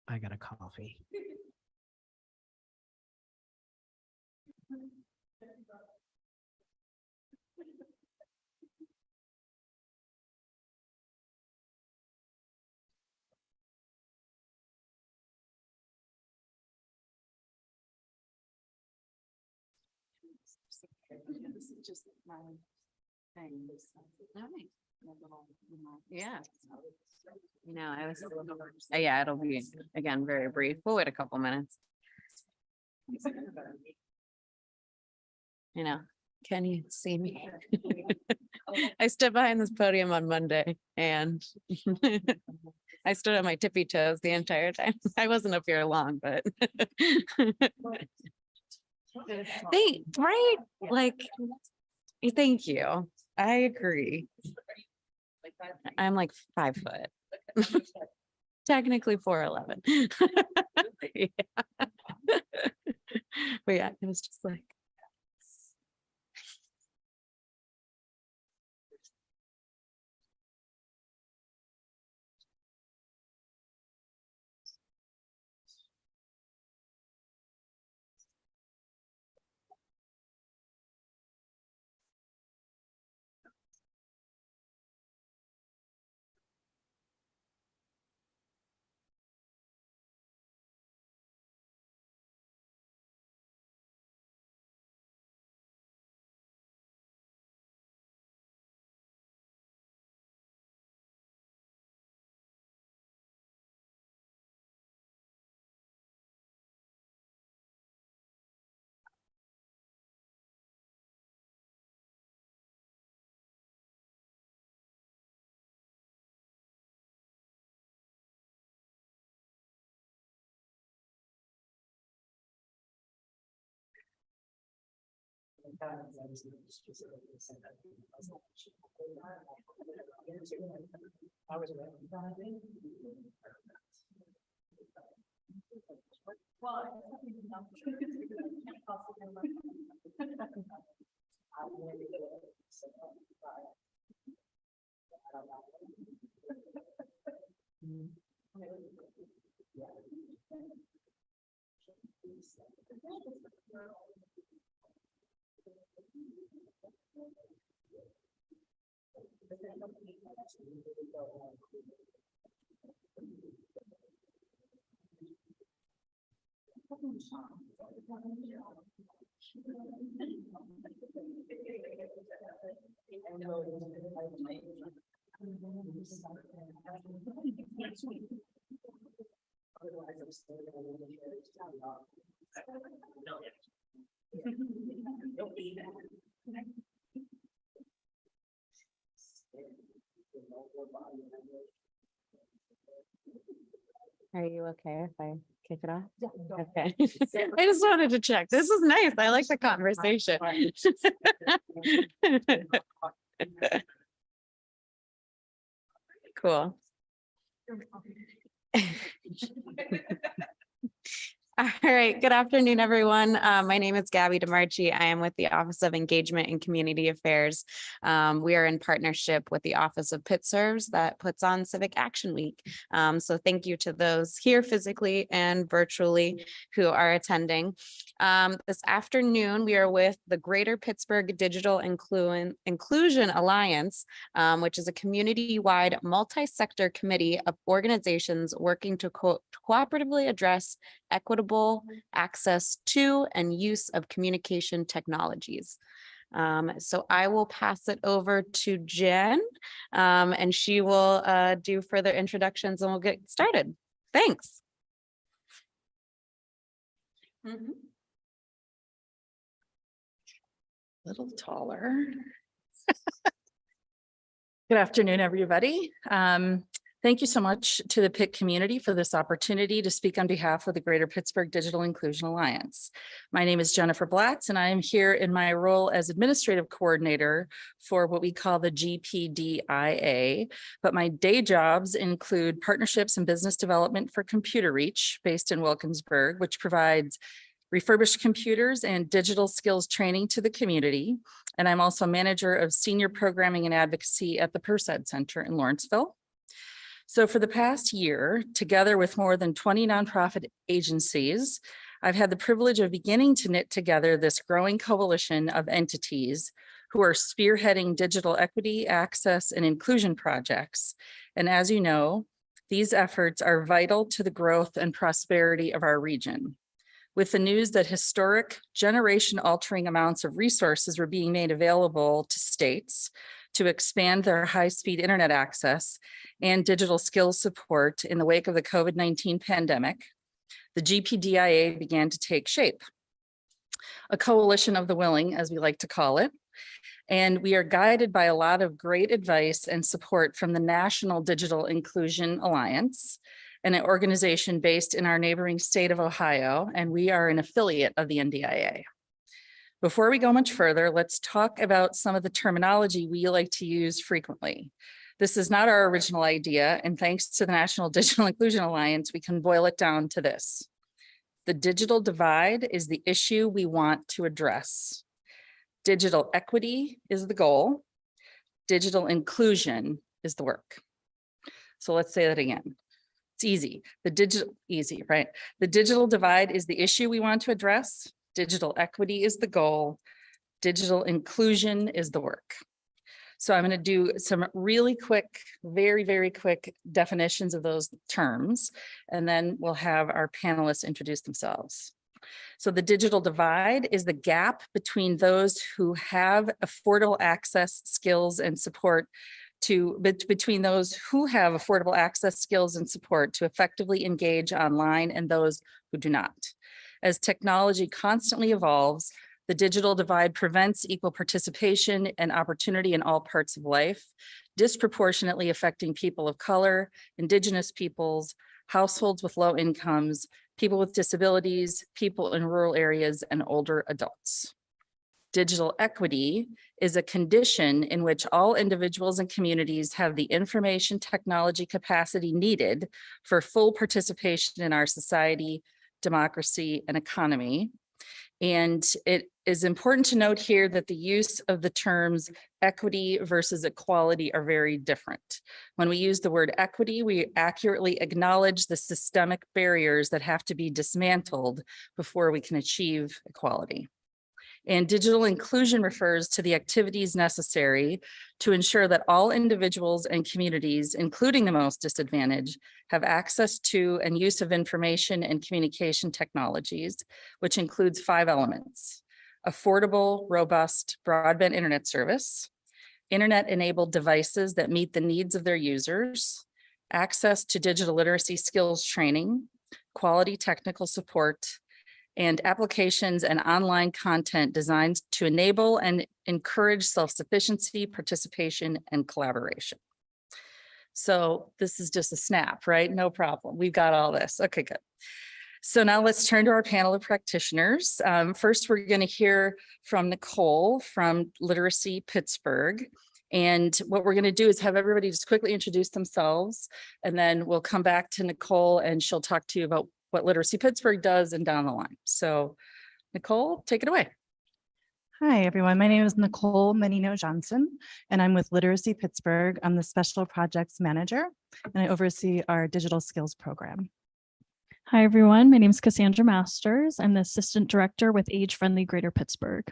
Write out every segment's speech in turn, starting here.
I got a coffee. This is just my thing. Yeah. You know, I was, yeah, it'll be, again, very brief. We'll wait a couple minutes. You know, can you see me? I stood behind this podium on Monday and I stood on my tippy toes the entire time. I wasn't up here long, but right? Like, thank you. I agree. I'm like 5 foot. Technically 4'11". Yeah. But yeah, it was just like. Are you okay if I kick it off? Yeah. Okay. I just wanted to check. This is nice. I like the conversation. Cool. All right. Good afternoon, everyone. My name is Gabby Demarchi. I am with the Office of Engagement and Community Affairs. We are in partnership with the Office of Pitt Serves that puts on Civic Action Week. So thank you to those here physically and virtually who are attending. This afternoon, we are with the Greater Pittsburgh Digital Inclusion Alliance, which is a community-wide multi-sector committee of organizations working to cooperatively address equitable access to and use of communication technologies. So I will pass it over to Jen, and she will do further introductions and we'll get started. Thanks. Little taller. Good afternoon, everybody. Thank you so much to the Pitt community for this opportunity to speak on behalf of the Greater Pittsburgh Digital Inclusion Alliance. My name is Jennifer Blatz, and I am here in my role as administrative coordinator for what we call the GPDIA. But my day jobs include partnerships and business development for Computer Reach, based in Wilkinsburg, which provides refurbished computers and digital skills training to the community. And I'm also manager of senior programming and advocacy at the PERSED Center in Lawrenceville. So for the past year, together with more than 20 nonprofit agencies, I've had the privilege of beginning to knit together this growing coalition of entities who are spearheading digital equity, access, and inclusion projects. And as you know, these efforts are vital to the growth and prosperity of our region. With the news that historic generation-altering amounts of resources were being made available to states to expand their high-speed internet access and digital skills support in the wake of the COVID-19 pandemic, the GPDIA began to take shape. A coalition of the willing, as we like to call it, and we are guided by a lot of great advice and support from the National Digital Inclusion Alliance, an organization based in our neighboring state of Ohio, and we are an affiliate of the NDIA. Before we go much further, let's talk about some of the terminology we like to use frequently. This is not our original idea, and thanks to the National Digital Inclusion Alliance, we can boil it down to this. The digital divide is the issue we want to address. Digital equity is the goal. Digital inclusion is the work. So let's say that again. It's easy. Easy, right? The digital divide is the issue we want to address. Digital equity is the goal. Digital inclusion is the work. So I'm going to do some really quick, very, very quick definitions of those terms, and then we'll have our panelists introduce themselves. So the digital divide is the gap between those who have affordable access, skills, and support between those who have affordable access, skills, and support to effectively engage online and those who do not. As technology constantly evolves, the digital divide prevents equal participation and opportunity in all parts of life, disproportionately affecting people of color, Indigenous peoples, households with low incomes, people with disabilities, people in rural areas, and older adults. Digital equity is a condition in which all individuals and communities have the information technology capacity needed for full participation in our society, democracy, and economy. And it is important to note here that the use of the terms equity versus equality are very different. When we use the word equity, we accurately acknowledge the systemic barriers that have to be dismantled before we can achieve equality. And digital inclusion refers to the activities necessary to ensure that all individuals and communities, including the most disadvantaged, have access to and use of information and communication technologies, which includes 5 elements: affordable, robust broadband internet service, internet-enabled devices that meet the needs of their users, access to digital literacy skills training, quality technical support, and applications and online content designed to enable and encourage self-sufficiency, participation, and collaboration. So this is just a snap, right? No problem. We've got all this. Okay, good. So now let's turn to our panel of practitioners. First, we're going to hear from Nicole from Literacy Pittsburgh. And what we're going to do is have everybody just quickly introduce themselves, and then we'll come back to Nicole and she'll talk to you about what Literacy Pittsburgh does and down the line. So Nicole, take it away. Hi, everyone. My name is Nicole Menino Johnson, and I'm with Literacy Pittsburgh. I'm the Special Projects Manager, and I oversee our digital skills program. Hi, everyone. My name is Cassandra Masters. I'm the Assistant Director with Age Friendly Greater Pittsburgh.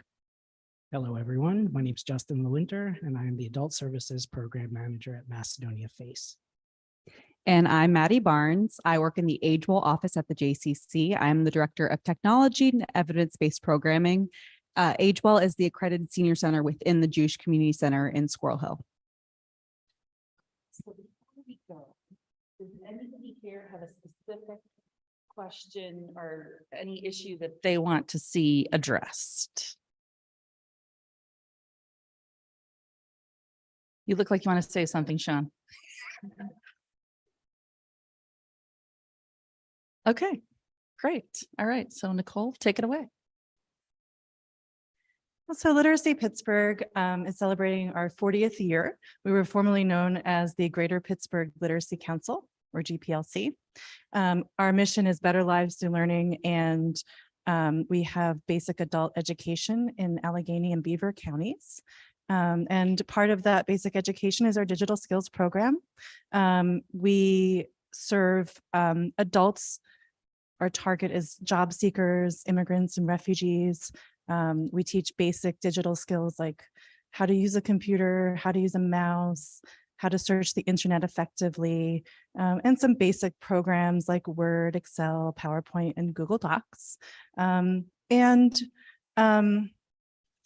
Hello, everyone. My name is Justin Lewinter, and I am the Adult Services Program Manager at Macedonia FACE. And I'm Maddie Barnes. I work in the AgeWell office at the JCC. I'm the Director of Technology and Evidence-Based Programming. AgeWell is the accredited senior center within the Jewish Community Center in Squirrel Hill. So before we go, does anybody here have a specific question or any issue that They want to see addressed. you look like you want to say something, Sean? Okay, great. All right. So Nicole, take it away. So Literacy Pittsburgh is celebrating our 40th year. We were formerly known as the Greater Pittsburgh Literacy Council, or GPLC. Our mission is better lives through learning, and We have basic adult education in Allegheny and Beaver counties. And part of that basic education is our digital skills program. We serve adults. Our target is job seekers, immigrants, and refugees. We teach basic digital skills like how to use a computer, how to use a mouse, how to search the internet effectively, and some basic programs like Word, Excel, PowerPoint, and Google Docs.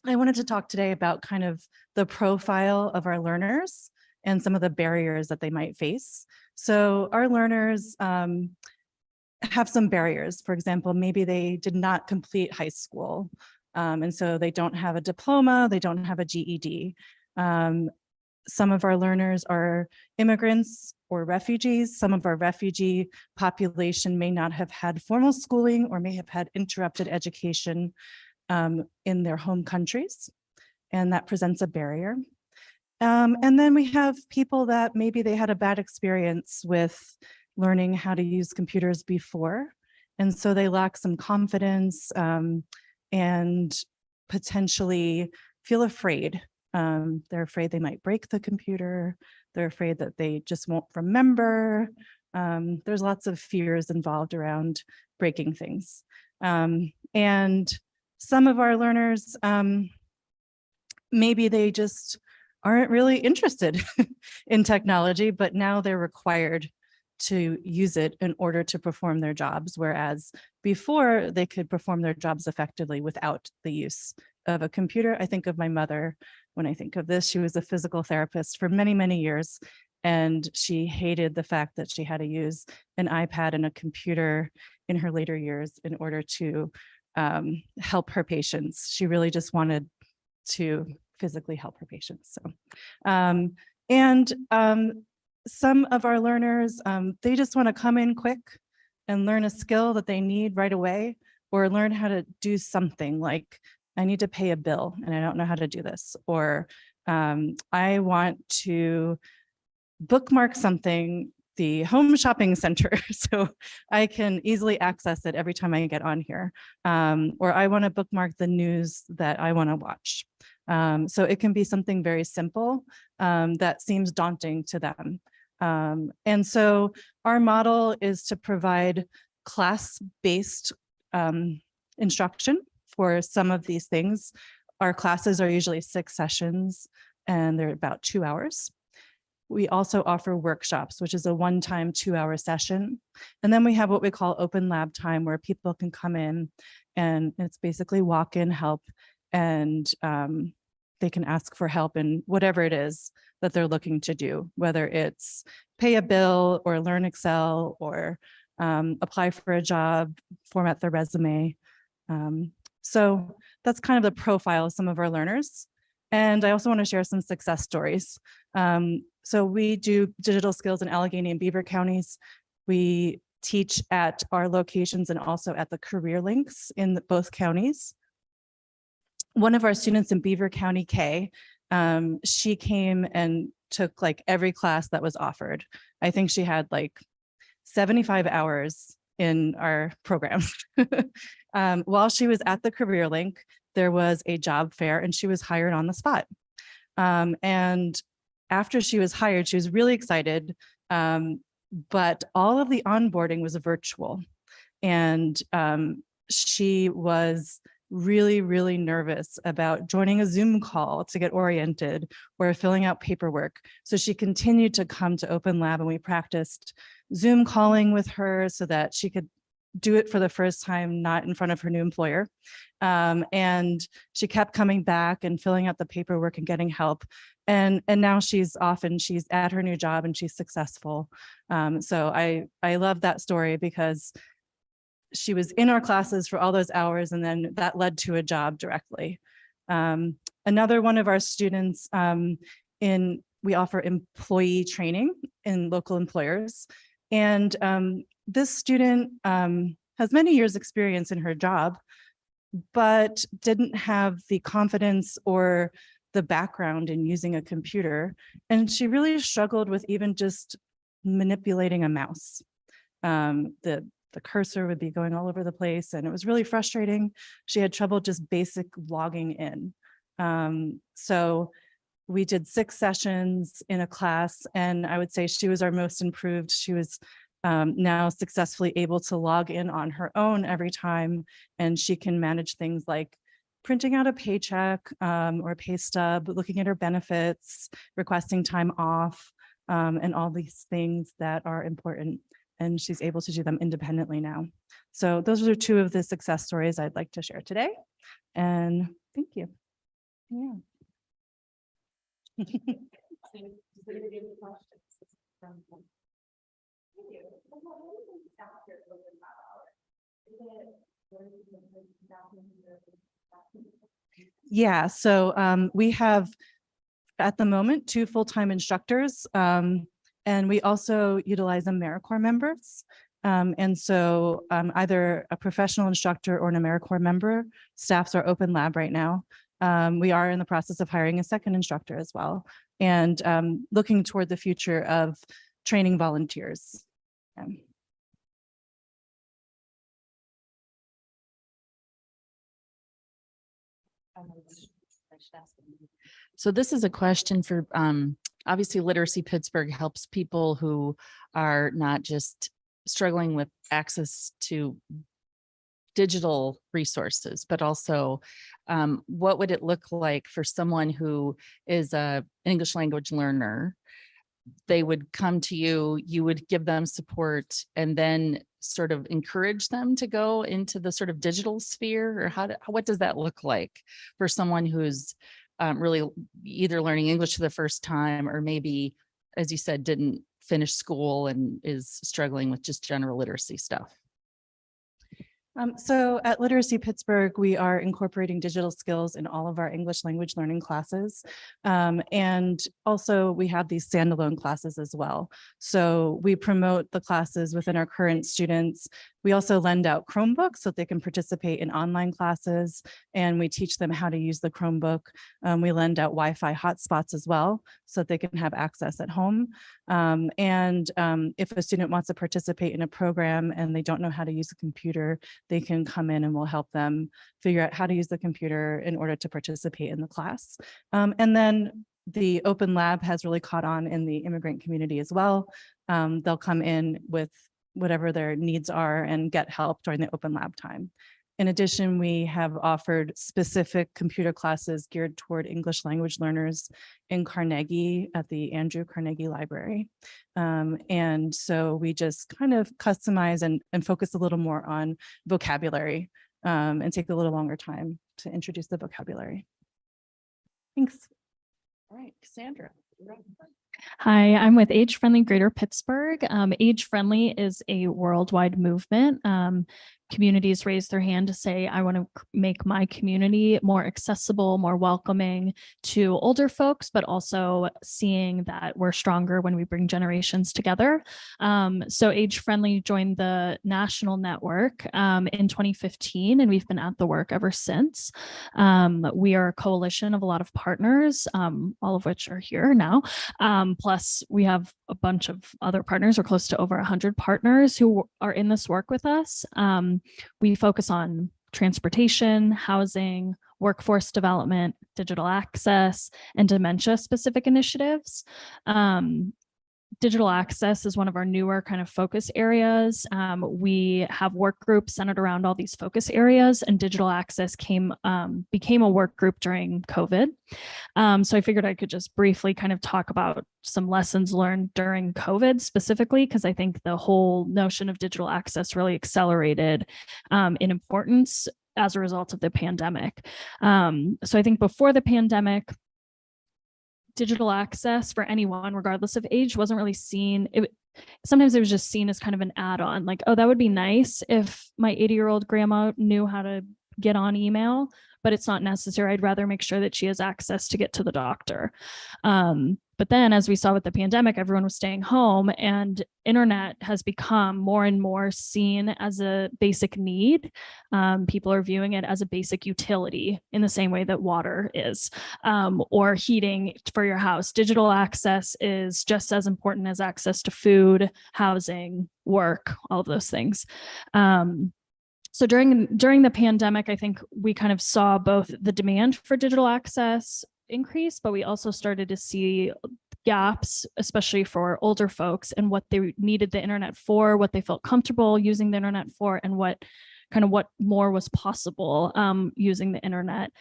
I wanted to talk today about kind of the profile of our learners and some of the barriers that they might face. So our learners have some barriers. For example, maybe they did not complete high school, and so they don't have a diploma, they don't have a GED. Some of our learners are immigrants or refugees. Some of our refugee population may not have had formal schooling or may have had interrupted education in their home countries, and that presents a barrier. And then we have people that maybe they had a bad experience with learning how to use computers before, and so they lack some confidence and potentially feel afraid. They're afraid they might break the computer. They're afraid that they just won't remember. There's lots of fears involved around breaking things. And some of our learners, maybe they just aren't really interested in technology, but now they're required to use it in order to perform their jobs, whereas before they could perform their jobs effectively without the use of a computer. I think of my mother when I think of this. She was a physical therapist for many, many years, and she hated the fact that she had to use an iPad and a computer in her later years in order to help her patients. She really just wanted to physically help her patients. So, some of our learners, they just want to come in quick and learn a skill that they need right away, or learn how to do something like, I need to pay a bill and I don't know how to do this, or I want to bookmark something, the home shopping center, so I can easily access it every time I get on here, or I want to bookmark the news that I want to watch. So it can be something very simple that seems daunting to them. And so our model is to provide class-based instruction for some of these things. Our classes are usually 6 sessions and they're about 2 hours. We also offer workshops, which is a one-time 2-hour session. And then we have what we call open lab time, where people can come in and it's basically walk-in help, and they can ask for help in whatever it is that they're looking to do, whether it's pay a bill or learn Excel or apply for a job, format their resume. So that's kind of the profile of some of our learners. And I also want to share some success stories. So we do digital skills in Allegheny and Beaver counties. We teach at our locations and also at the career links in both counties. One of our students in Beaver County, Kay, she came and took like every class that was offered. I think she had like 75 hours in our programs. While she was at the career link, there was a job fair and she was hired on the spot. And after she was hired, she was really excited, but all of the onboarding was virtual. And she was really, really nervous about joining a Zoom call to get oriented or filling out paperwork. So she continued to come to Open Lab, and we practiced Zoom calling with her so that she could do it for the first time, not in front of her new employer. And she kept coming back and filling out the paperwork and getting help. And now she's off and she's at her new job and she's successful. So I love that story because she was in our classes for all those hours, and then that led to a job directly. Another one of our students, we offer employee training in local employers. And this student has many years experience in her job, but didn't have the confidence or the background in using a computer. And she really struggled with even just manipulating a mouse. The the cursor would be going all over the place, and it was really frustrating. She had trouble just basic logging in. So we did 6 sessions in a class, and I would say she was our most improved. She was now successfully able to log in on her own every time, and she can manage things like printing out a paycheck or a pay stub, looking at her benefits, requesting time off, and all these things that are important. And she's able to do them independently now. So those are 2 of the success stories I'd like to share today. And thank you. Yeah. Yeah, so we have at the moment 2 full-time instructors, and we also utilize AmeriCorps members. And so either a professional instructor or an AmeriCorps member staffs our open lab right now. We are in the process of hiring a second instructor as well, and looking toward the future of training volunteers. So this is a question for, obviously Literacy Pittsburgh helps people who are not just struggling with access to digital resources, but also what would it look like for someone who is an English language learner? They would come to you, you would give them support, and then sort of encourage them to go into the sort of digital sphere, or what does that look like for someone who's really either learning English for the first time, or maybe, as you said, didn't finish school and is struggling with just general literacy stuff? So at Literacy Pittsburgh, we are incorporating digital skills in all of our English language learning classes. And also we have these standalone classes as well. So we promote the classes within our current students. We also lend out Chromebooks so they can participate in online classes, and we teach them how to use the Chromebook. We lend out Wi-Fi hotspots as well so that they can have access at home. And if a student wants to participate in a program and they don't know how to use a computer, they can come in and we'll help them figure out how to use the computer in order to participate in the class. And then the open lab has really caught on in the immigrant community as well. They'll come in with whatever their needs are and get help during the open lab time. In addition, we have offered specific computer classes geared toward English language learners in Carnegie at the Andrew Carnegie Library. And so we just kind of customize and focus a little more on vocabulary and take a little longer time to introduce the vocabulary. Thanks. All right, Cassandra. Hi, I'm with Age Friendly Greater Pittsburgh. Age Friendly is a worldwide movement. Communities raise their hand to say, I want to make my community more accessible, more welcoming to older folks, but also seeing that we're stronger when we bring generations together. So Age Friendly joined the national network in 2015, and we've been at the work ever since. We are a coalition of a lot of partners, all of which are here now. Plus, we have a bunch of other partners. We're close to over 100 partners who are in this work with us. We focus on transportation, housing, workforce development, digital access, and dementia-specific initiatives. Digital access is one of our newer kind of focus areas. We have work groups centered around all these focus areas, and digital access became a work group during COVID. So I figured I could just briefly kind of talk about some lessons learned during COVID specifically, because I think the whole notion of digital access really accelerated in importance as a result of the pandemic. So I think before the pandemic, digital access for anyone, regardless of age, wasn't really seen. Sometimes it was just seen as kind of an add-on, like, oh, that would be nice if my 80-year-old grandma knew how to get on email, but it's not necessary. I'd rather make sure that she has access to get to the doctor. But then, as we saw with the pandemic, everyone was staying home, and internet has become more and more seen as a basic need. People are viewing it as a basic utility in the same way that water is, or heating for your house. Digital access is just as important as access to food, housing, work, all of those things. So during the pandemic, I think we kind of saw both the demand for digital access increase, but we also started to see gaps, especially for older folks, and what they needed the internet for, what they felt comfortable using the internet for, and what more was possible using the internet.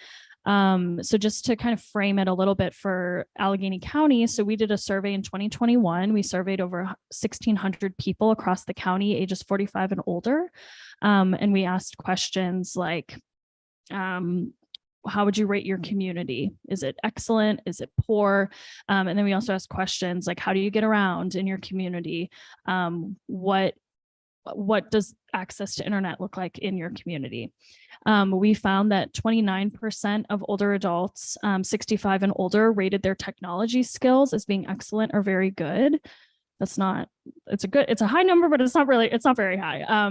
So just to kind of frame it a little bit for Allegheny County, so we did a survey in 2021. We surveyed over 1,600 people across the county, ages 45 and older. And we asked questions like, how would you rate your community? Is it excellent? Is it poor? And then we also asked questions like, how do you get around in your community? What does access to internet look like in your community? We found that 29% of older adults, 65 and older, rated their technology skills as being excellent or very good. It's a high number, but it's not very high.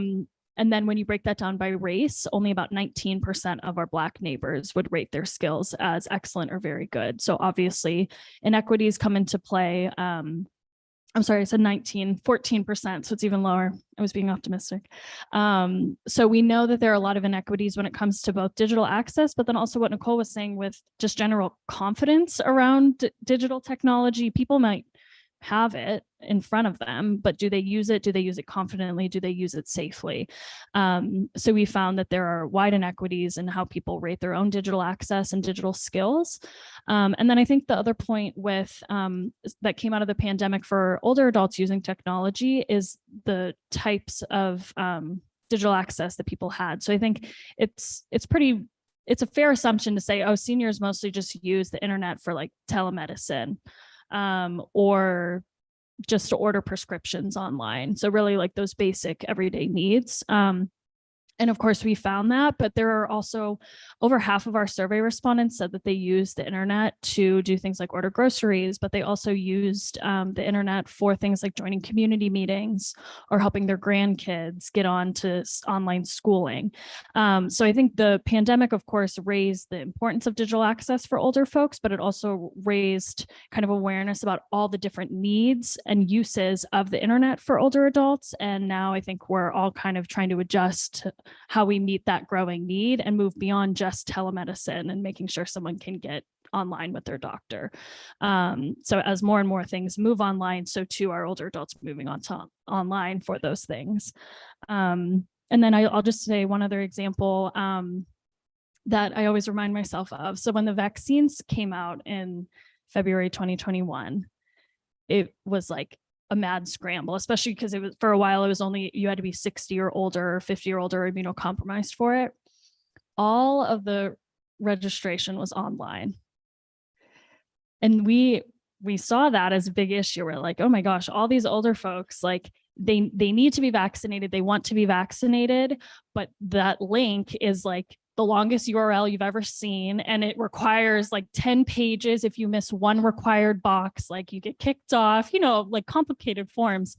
And then when you break that down by race, only about 19% of our Black neighbors would rate their skills as excellent or very good. So obviously inequities come into play. I'm sorry, I said 14%, so it's even lower. I was being optimistic. So we know that there are a lot of inequities when it comes to both digital access, but then also what Nicole was saying with just general confidence around digital technology. People might have it in front of them, but do they use it? Do they use it confidently? Do they use it safely? So we found that there are wide inequities in how people rate their own digital access and digital skills. And then I think the other point with that came out of the pandemic for older adults using technology is the types of digital access that people had. So I think it's a fair assumption to say, oh, seniors mostly just use the internet for like telemedicine. Or just to order prescriptions online. So really like those basic everyday needs. And of course we found that, but there are also over half of our survey respondents said that they used the internet to do things like order groceries, but they also used the internet for things like joining community meetings or helping their grandkids get on to online schooling. So I think the pandemic, of course, raised the importance of digital access for older folks, but it also raised kind of awareness about all the different needs and uses of the internet for older adults. And now I think we're all kind of trying to adjust to how we meet that growing need and move beyond just telemedicine and making sure someone can get online with their doctor. So as more and more things move online, so too are older adults moving on to online for those things. And then I'll just say one other example that I always remind myself of. So when the vaccines came out in February 2021, it was like a mad scramble, especially because it was for a while, it was only you had to be 60 or older, or 50 or older, immunocompromised for it. All of the registration was online. And we saw that as a big issue. We're like, oh my gosh, all these older folks, like they need to be vaccinated. They want to be vaccinated, but that link is like the longest URL you've ever seen. And it requires like 10 pages. If you miss one required box, like you get kicked off, like complicated forms.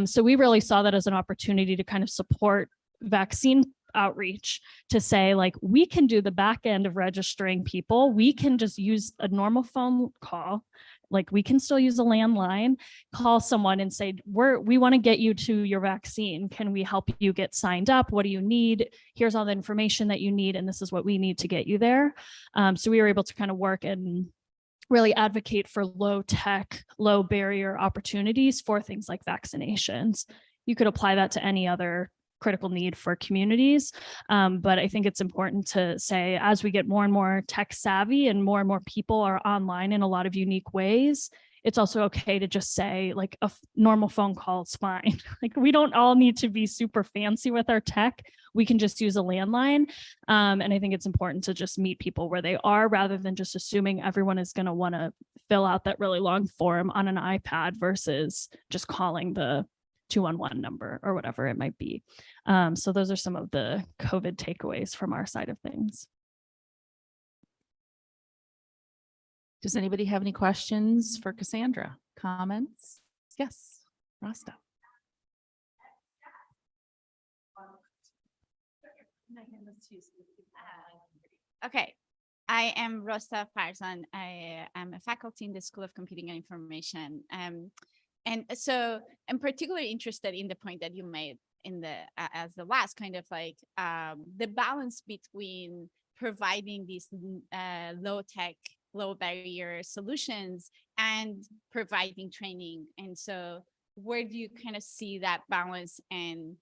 So we really saw that as an opportunity to kind of support vaccine outreach to say, like, we can do the back end of registering people. We can just use a normal phone call. Like we can still use a landline, call someone and say, we want to get you to your vaccine. Can we help you get signed up? What do you need? Here's all the information that you need. And this is what we need to get you there. So we were able to kind of work and really advocate for low tech, low barrier opportunities for things like vaccinations. You could apply that to any other critical need for communities. But I think it's important to say, as we get more and more tech savvy and more people are online in a lot of unique ways, it's also okay to just say like a normal phone call is fine. Like we don't all need to be super fancy with our tech. We can just use a landline. And I think it's important to just meet people where they are rather than just assuming everyone is going to want to fill out that really long form on an iPad versus just calling the 211 number or whatever it might be. So those are some of the COVID takeaways from our side of things. Does anybody have any questions for Cassandra? Comments? Yes, Rasta. Okay, I am Rosta Farzan. I am a faculty in the School of Computing and Information. And so I'm particularly interested in the point that you made in the as the last kind of like the balance between providing these low tech, low barrier solutions and providing training. And so where do you kind of see that balance? And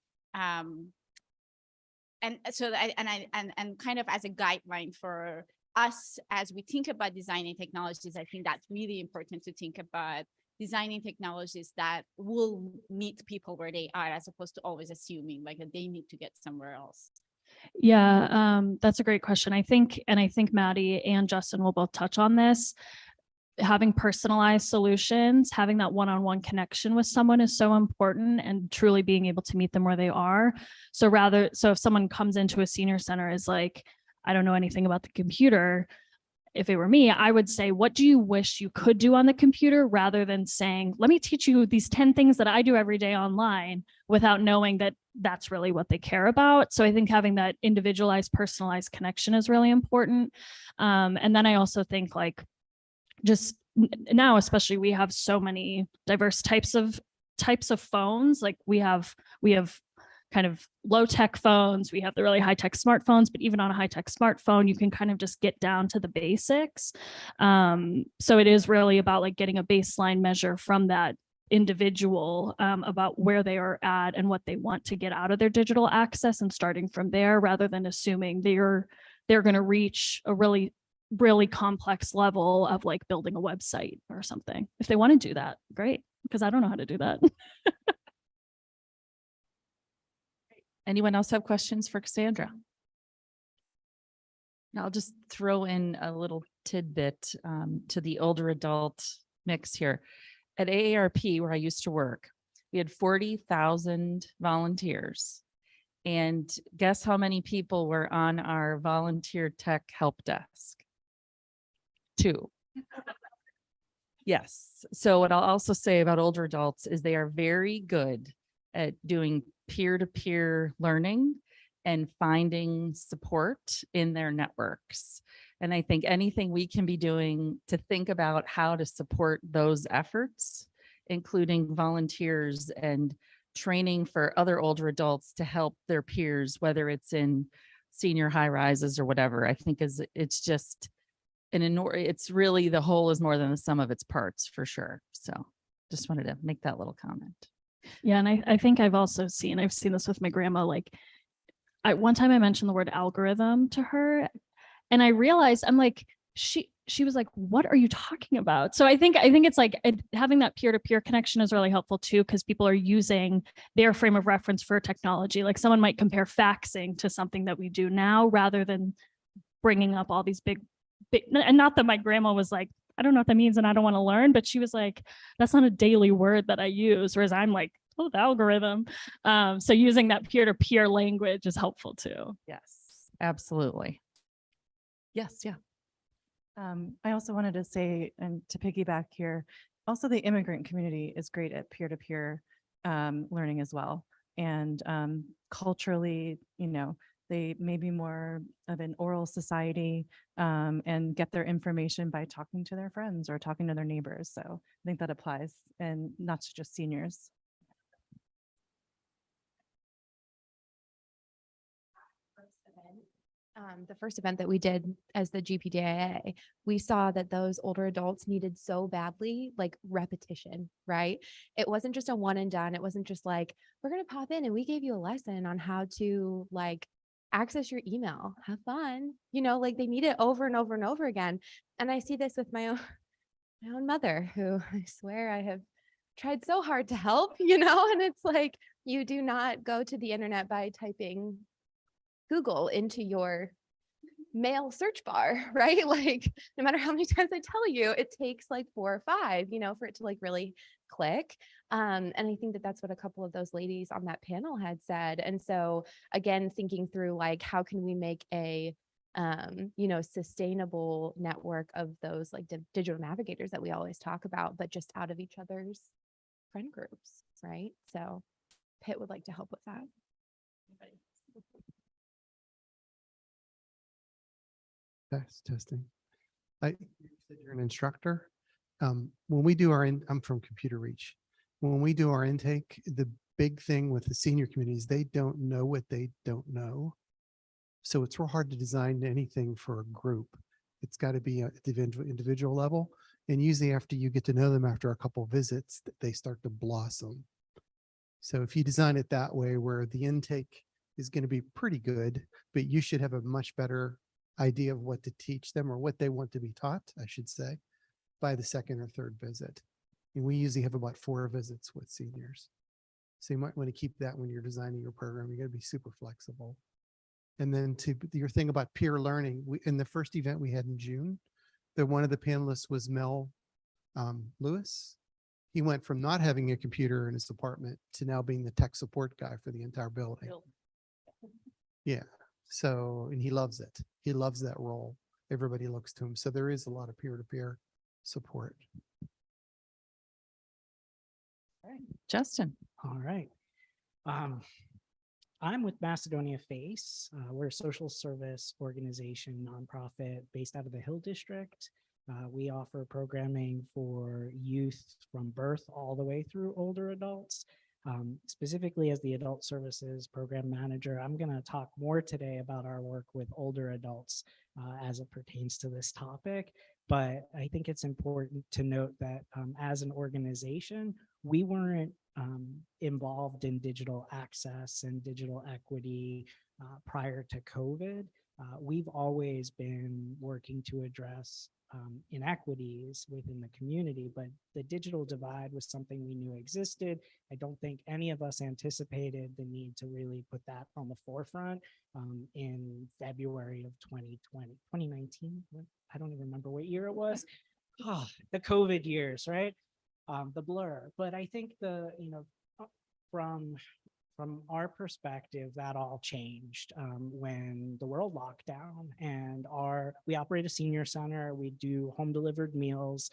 so kind of as a guideline for us as we think about designing technologies, I think that's really important to think about designing technologies that will meet people where they are, as opposed to always assuming like that they need to get somewhere else. Yeah, that's a great question. I think Maddie and Justin will both touch on this. Having personalized solutions, having that one-on-one connection with someone is so important, and truly being able to meet them where they are. So if someone comes into a senior center is like, I don't know anything about the computer. If it were me, I would say, what do you wish you could do on the computer, rather than saying, let me teach you these 10 things that I do every day online, without knowing that that's really what they care about. So I think having that individualized, personalized connection is really important. And then I also think like, just now, especially, we have so many diverse types of phones. Like we have kind of low tech phones, we have the really high tech smartphones, but even on a high tech smartphone, you can kind of just get down to the basics. So it is really about like getting a baseline measure from that individual about where they are at and what they want to get out of their digital access, and starting from there, rather than assuming they're going to reach a really complex level of like building a website or something. If they want to do that, great, because I don't know how to do that. Anyone else have questions for Cassandra? I'll just throw in a little tidbit to the older adult mix here. At AARP, where I used to work, we had 40,000 volunteers. And guess how many people were on our volunteer tech help desk? 2. Yes. So what I'll also say about older adults is they are very good at doing peer-to-peer learning and finding support in their networks. And I think anything we can be doing to think about how to support those efforts, including volunteers and training for other older adults to help their peers, whether it's in senior high rises or whatever, I think it's just it's really, the whole is more than the sum of its parts, for sure. So just wanted to make that little comment. Yeah, and I think I've seen this with my grandma. Like, one time I mentioned the word algorithm to her, and I realized, I'm like, she was like, what are you talking about? So I think it's like having that peer-to-peer connection is really helpful too, because people are using their frame of reference for technology. Like someone might compare faxing to something that we do now, rather than bringing up all these big, and not that my grandma was like, I don't know what that means and I don't want to learn, but she was like, that's not a daily word that I use. Whereas I'm like, oh, the algorithm. So using that peer-to-peer language is helpful too. Yes, absolutely. Yes, yeah. I also wanted to say, and to piggyback here, also the immigrant community is great at peer-to-peer learning as well. And culturally, they may be more of an oral society and get their information by talking to their friends or talking to their neighbors. So I think that applies, and not to just seniors. The first event that we did as the GPDIA, we saw that those older adults needed so badly, like repetition, right? It wasn't just a one and done. It wasn't just like, we're going to pop in and we gave you a lesson on how to like access your email, have fun, like they need it over and over and over again. And I see this with my own mother, who I swear I have tried so hard to help, and it's like, you do not go to the internet by typing Google into your mail search bar, right? Like no matter how many times I tell you, it takes like 4 or 5, for it to like really click. And I think that that's what a couple of those ladies on that panel had said. And so again, thinking through like, how can we make a sustainable network of those like digital navigators that we always talk about, but just out of each other's friend groups, right? So Pitt would like to help with that. Testing. You said you're an instructor. When we do I'm from Computer Reach. When we do our intake, the big thing with the senior community is they don't know what they don't know. So it's real hard to design anything for a group. It's got to be at the individual level. And usually after you get to know them after a couple of visits, they start to blossom. So if you design it that way, where the intake is going to be pretty good, but you should have a much better idea of what to teach them, or what they want to be taught, I should say, by the second or third visit. And we usually have about 4 visits with seniors. So you might want to keep that when you're designing your program. You got to be super flexible. And then to your thing about peer learning, in the first event we had in June, one of the panelists was Mel Lewis. He went from not having a computer in his apartment to now being the tech support guy for the entire building. Yeah. So, and he loves it. He loves that role. Everybody looks to him. So there is a lot of peer-to-peer support. Justin. All right. I'm with Macedonia Face. We're a social service organization, nonprofit based out of the Hill District. We offer programming for youth from birth all the way through older adults. Specifically as the adult services program manager, I'm going to talk more today about our work with older adults as it pertains to this topic. But I think it's important to note that as an organization, we weren't involved in digital access and digital equity prior to COVID. We've always been working to address inequities within the community, but the digital divide was something we knew existed. I don't think any of us anticipated the need to really put that on the forefront in February of 2019. I don't even remember what year it was. Oh, the COVID years, right? The blur. But I think from our perspective, that all changed when the world locked down, and we operate a senior center. We do home delivered meals.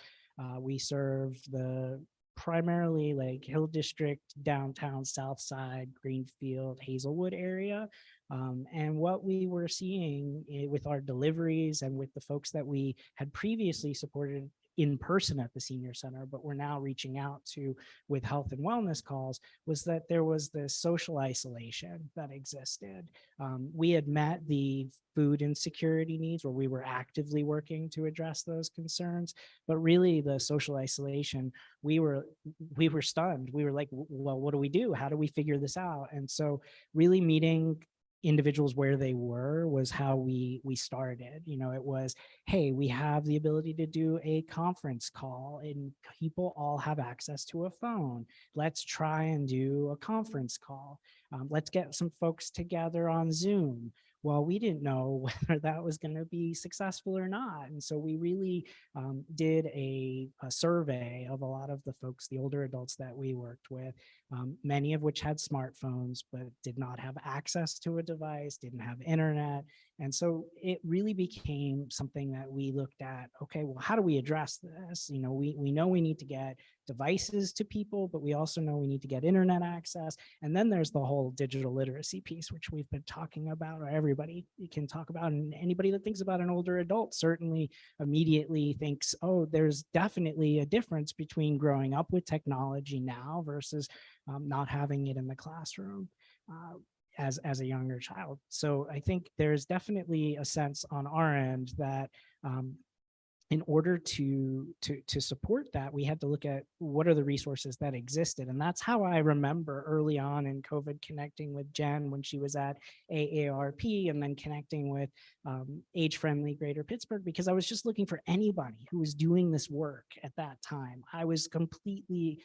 We serve the primarily like Hill District, downtown, South Side, Greenfield, Hazelwood area. And what we were seeing with our deliveries and with the folks that we had previously supported in person at the senior center, but we're now reaching out to with health and wellness calls, was that there was this social isolation that existed. We had met the food insecurity needs, where we were actively working to address those concerns, but really the social isolation, we were stunned. We were like, well, what do we do? How do we figure this out? And so really meeting individuals where they were was how we started. It was, hey, we have the ability to do a conference call and people all have access to a phone. Let's try and do a conference call. Let's get some folks together on Zoom. Well, we didn't know whether that was going to be successful or not. And so we really did a survey of a lot of the folks, the older adults that we worked with, many of which had smartphones, but did not have access to a device, didn't have internet. And so it really became something that we looked at, okay, well, how do we address this? We know we need to get devices to people, but we also know we need to get internet access. And then there's the whole digital literacy piece, which we've been talking about, or everybody can talk about. And anybody that thinks about an older adult certainly immediately thinks, oh, there's definitely a difference between growing up with technology now versus not having it in the classroom as a younger child. So I think there's definitely a sense on our end that in order to support that, we had to look at what are the resources that existed. And that's how I remember early on in COVID connecting with Jen when she was at AARP, and then connecting with Age Friendly Greater Pittsburgh, because I was just looking for anybody who was doing this work at that time. I was completely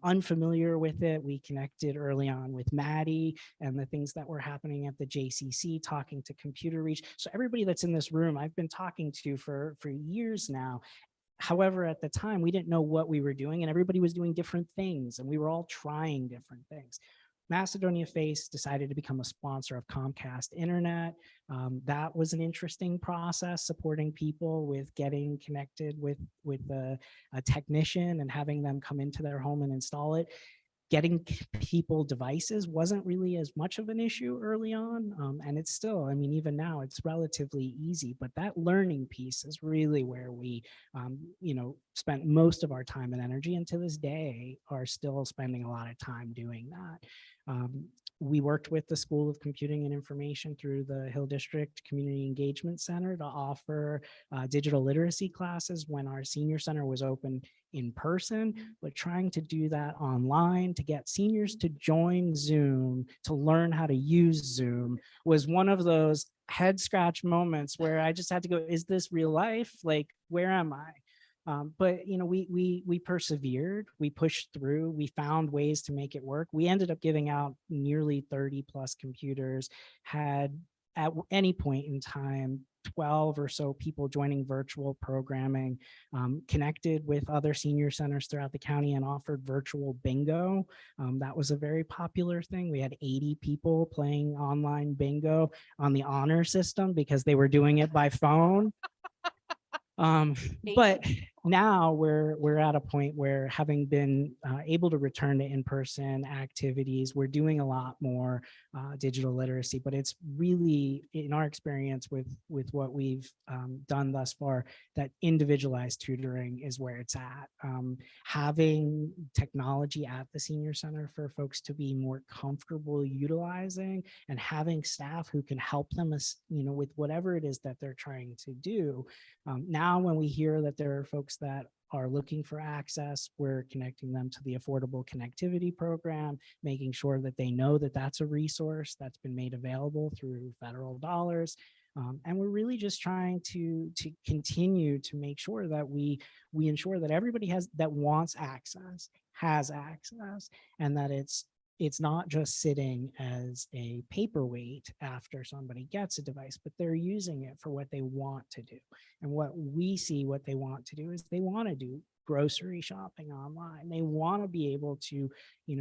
unfamiliar with it. We connected early on with Maddie and the things that were happening at the JCC, talking to Computer Reach. So everybody that's in this room, I've been talking to for years now. However, at the time, we didn't know what we were doing, and everybody was doing different things, and we were all trying different things. Macedonia Face decided to become a sponsor of Comcast Internet. That was an interesting process, supporting people with getting connected with a technician and having them come into their home and install it. Getting people devices wasn't really as much of an issue early on. And it's still, I mean, even now it's relatively easy, but that learning piece is really where we, spent most of our time and energy, and to this day are still spending a lot of time doing that. We worked with the School of Computing and Information through the Hill District Community Engagement Center to offer digital literacy classes when our senior center was open in person, but trying to do that online to get seniors to join Zoom, to learn how to use Zoom, was one of those head scratch moments where I just had to go, is this real life? Like, where am I? But we persevered, we pushed through, we found ways to make it work. We ended up giving out nearly 30 plus computers, had at any point in time 12 or so people joining virtual programming, connected with other senior centers throughout the county and offered virtual bingo. That was a very popular thing. We had 80 people playing online bingo on the honor system because they were doing it by phone. But now we're at a point where, having been able to return to in-person activities, we're doing a lot more digital literacy, but it's really, in our experience with what we've done thus far, that individualized tutoring is where it's at. Having technology at the senior center for folks to be more comfortable utilizing, and having staff who can help them, with whatever it is that they're trying to do. Now, when we hear that there are folks that are looking for access, we're connecting them to the Affordable Connectivity Program, making sure that they know that that's a resource that's been made available through federal dollars. And we're really just trying to continue to make sure that we ensure that everybody that wants access has access, and that it's not just sitting as a paperweight after somebody gets a device, but they're using it for what they want to do. And what we see what they want to do is they want to do grocery shopping online. They want to be able to,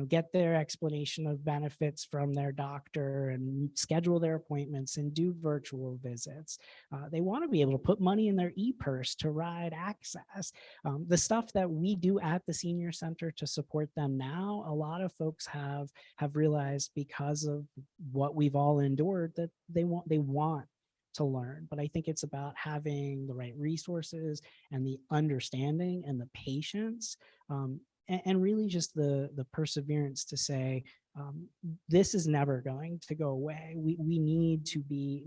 get their explanation of benefits from their doctor and schedule their appointments and do virtual visits. They want to be able to put money in their e-purse to ride access. The stuff that we do at the senior center to support them now, a lot of folks have realized, because of what we've all endured, that they want to learn. But I think it's about having the right resources and the understanding and the patience, and really just the perseverance to say, this is never going to go away. We need to be,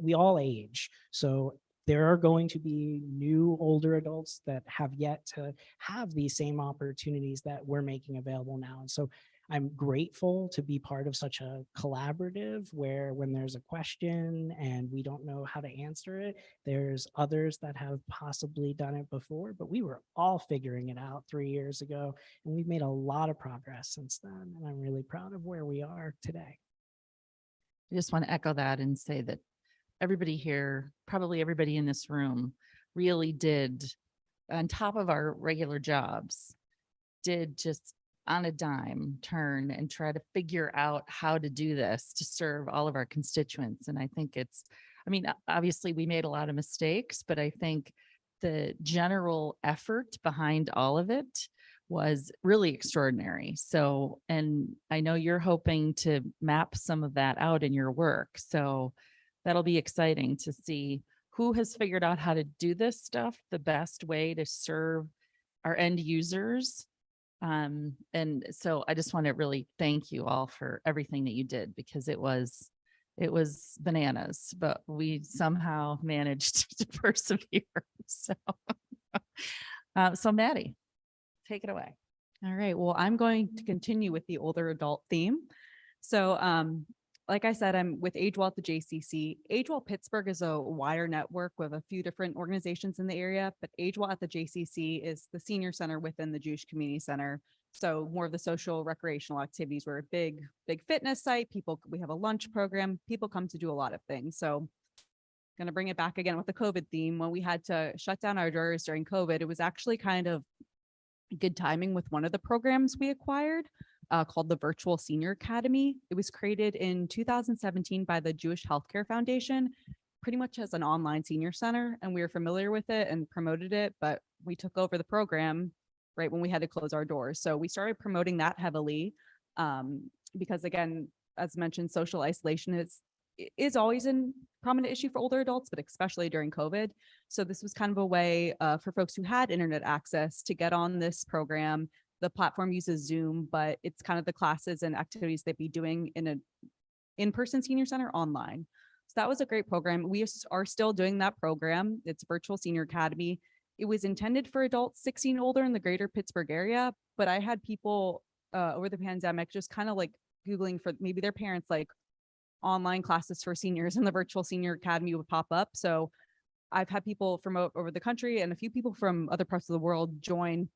we all age. So there are going to be new older adults that have yet to have these same opportunities that we're making available now. And so I'm grateful to be part of such a collaborative where, when there's a question and we don't know how to answer it, there's others that have possibly done it before, but we were all figuring it out 3 years ago, and we've made a lot of progress since then. And I'm really proud of where we are today. I just want to echo that and say that everybody here, probably everybody in this room, really did, on top of our regular jobs, did just on a dime turn and try to figure out how to do this to serve all of our constituents. And I think obviously we made a lot of mistakes, but I think the general effort behind all of it was really extraordinary. So, and I know you're hoping to map some of that out in your work. So that'll be exciting to see who has figured out how to do this stuff the best way to serve our end users. And so I just want to really thank you all for everything that you did, because it was bananas, but we somehow managed to persevere. So Maddie, take it away. All right. Well, I'm going to continue with the older adult theme. So, like I said, I'm with AgeWell at the JCC. AgeWell Pittsburgh is a wider network with a few different organizations in the area, but AgeWell at the JCC is the senior center within the Jewish Community Center. So more of the social recreational activities. We're a big fitness site. We have a lunch program. People come to do a lot of things. So going to bring it back again with the COVID theme. When we had to shut down our doors during COVID, it was actually kind of good timing with one of the programs we acquired, called the Virtual Senior Academy. It was created in 2017 by the Jewish Healthcare Foundation, pretty much as an online senior center, and we were familiar with it and promoted it, but we took over the program right when we had to close our doors. So we started promoting that heavily because, again, as mentioned, social isolation is always a prominent issue for older adults, but especially during COVID. So this was kind of a way for folks who had internet access to get on this program. The platform uses Zoom, but it's kind of the classes and activities they'd be doing in an in-person senior center online. So that was a great program. We are still doing that program. It's Virtual Senior Academy. It was intended for adults 16 and older in the greater Pittsburgh area, but I had people over the pandemic just kind of like Googling for maybe their parents, like online classes for seniors, and the Virtual Senior Academy would pop up. So I've had people from over the country and a few people from other parts of the world join.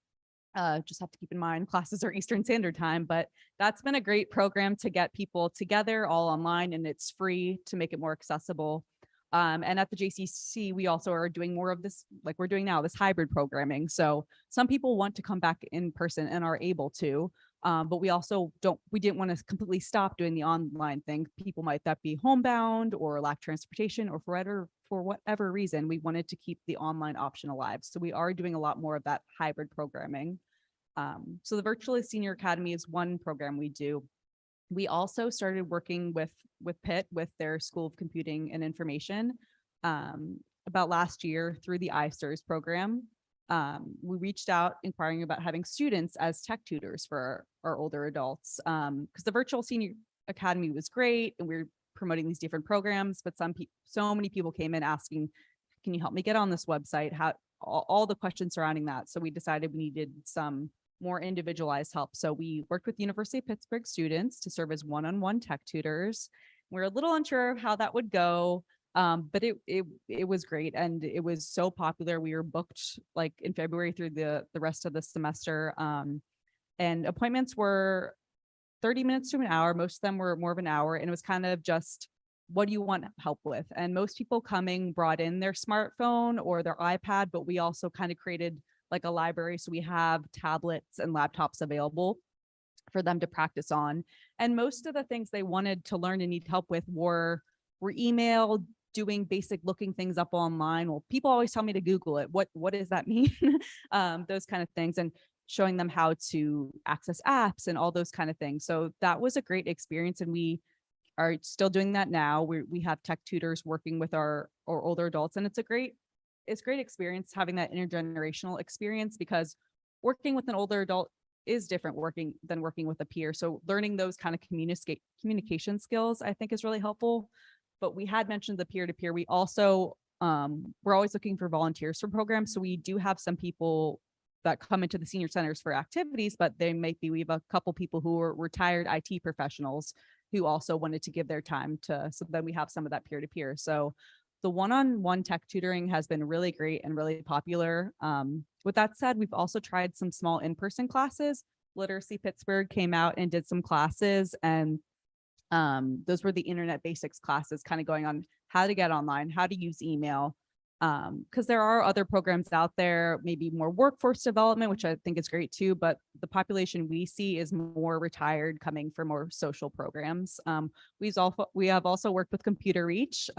Just have to keep in mind classes are Eastern Standard Time, but that's been a great program to get people together all online, and it's free to make it more accessible. And at the JCC, we also are doing more of this, like we're doing now, this hybrid programming. So some people want to come back in person and are able to, but we also we didn't want to completely stop doing the online thing. People might that be homebound or lack transportation, or for whatever reason, we wanted to keep the online option alive. So we are doing a lot more of that hybrid programming. So the Virtual Senior Academy is one program we do. We also started working with Pitt, with their School of Computing and Information, about last year through the iSTRS program. We reached out inquiring about having students as tech tutors for our older adults, because the Virtual Senior Academy was great and we were promoting these different programs, but so many people came in asking, can you help me get on this website? How all the questions surrounding that. So we decided we needed some more individualized help. So we worked with University of Pittsburgh students to serve as one-on-one tech tutors. We're a little unsure of how that would go, but it was great, and it was so popular. We were booked like in February through the rest of the semester, and appointments were 30 minutes to an hour. Most of them were more of an hour, and it was kind of just, what do you want help with? And most people coming brought in their smartphone or their iPad, but we also kind of created like a library. So we have tablets and laptops available for them to practice on. And most of the things they wanted to learn and need help with were email, doing basic looking things up online. Well, people always tell me to Google it. What does that mean? Those kind of things, and showing them how to access apps and all those kind of things. So that was a great experience, and we are still doing that now. We have tech tutors working with our older adults, and it's great experience having that intergenerational experience, because working with an older adult is different than working with a peer. So learning those kind of communication skills, I think, is really helpful. But we had mentioned the peer-to-peer. We also, we're always looking for volunteers for programs. So we do have some people that come into the senior centers for activities, but we have a couple people who are retired IT professionals who also wanted to give their time so then we have some of that peer-to-peer. So the one-on-one tech tutoring has been really great and really popular. With that said, we've also tried some small in-person classes. Literacy Pittsburgh came out and did some classes, and those were the internet basics classes, kind of going on how to get online, how to use email, because there are other programs out there, maybe more workforce development, which I think is great too, but the population we see is more retired, coming for more social programs. We have also worked with Computer Reach,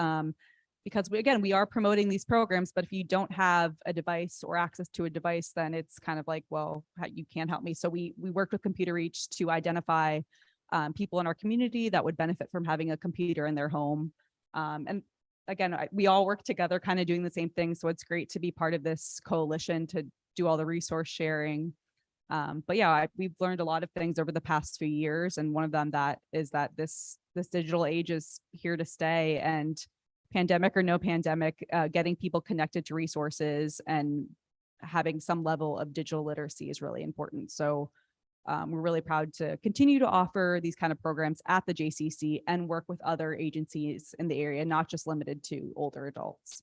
because we are promoting these programs, but if you don't have a device or access to a device, then it's kind of like, well, you can't help me. So we worked with Computer Reach to identify people in our community that would benefit from having a computer in their home. And again, we all work together kind of doing the same thing. So it's great to be part of this coalition to do all the resource sharing. But yeah, we've learned a lot of things over the past few years. And one of them is that this digital age is here to stay, and pandemic or no pandemic, getting people connected to resources and having some level of digital literacy is really important. So we're really proud to continue to offer these kind of programs at the JCC and work with other agencies in the area, not just limited to older adults.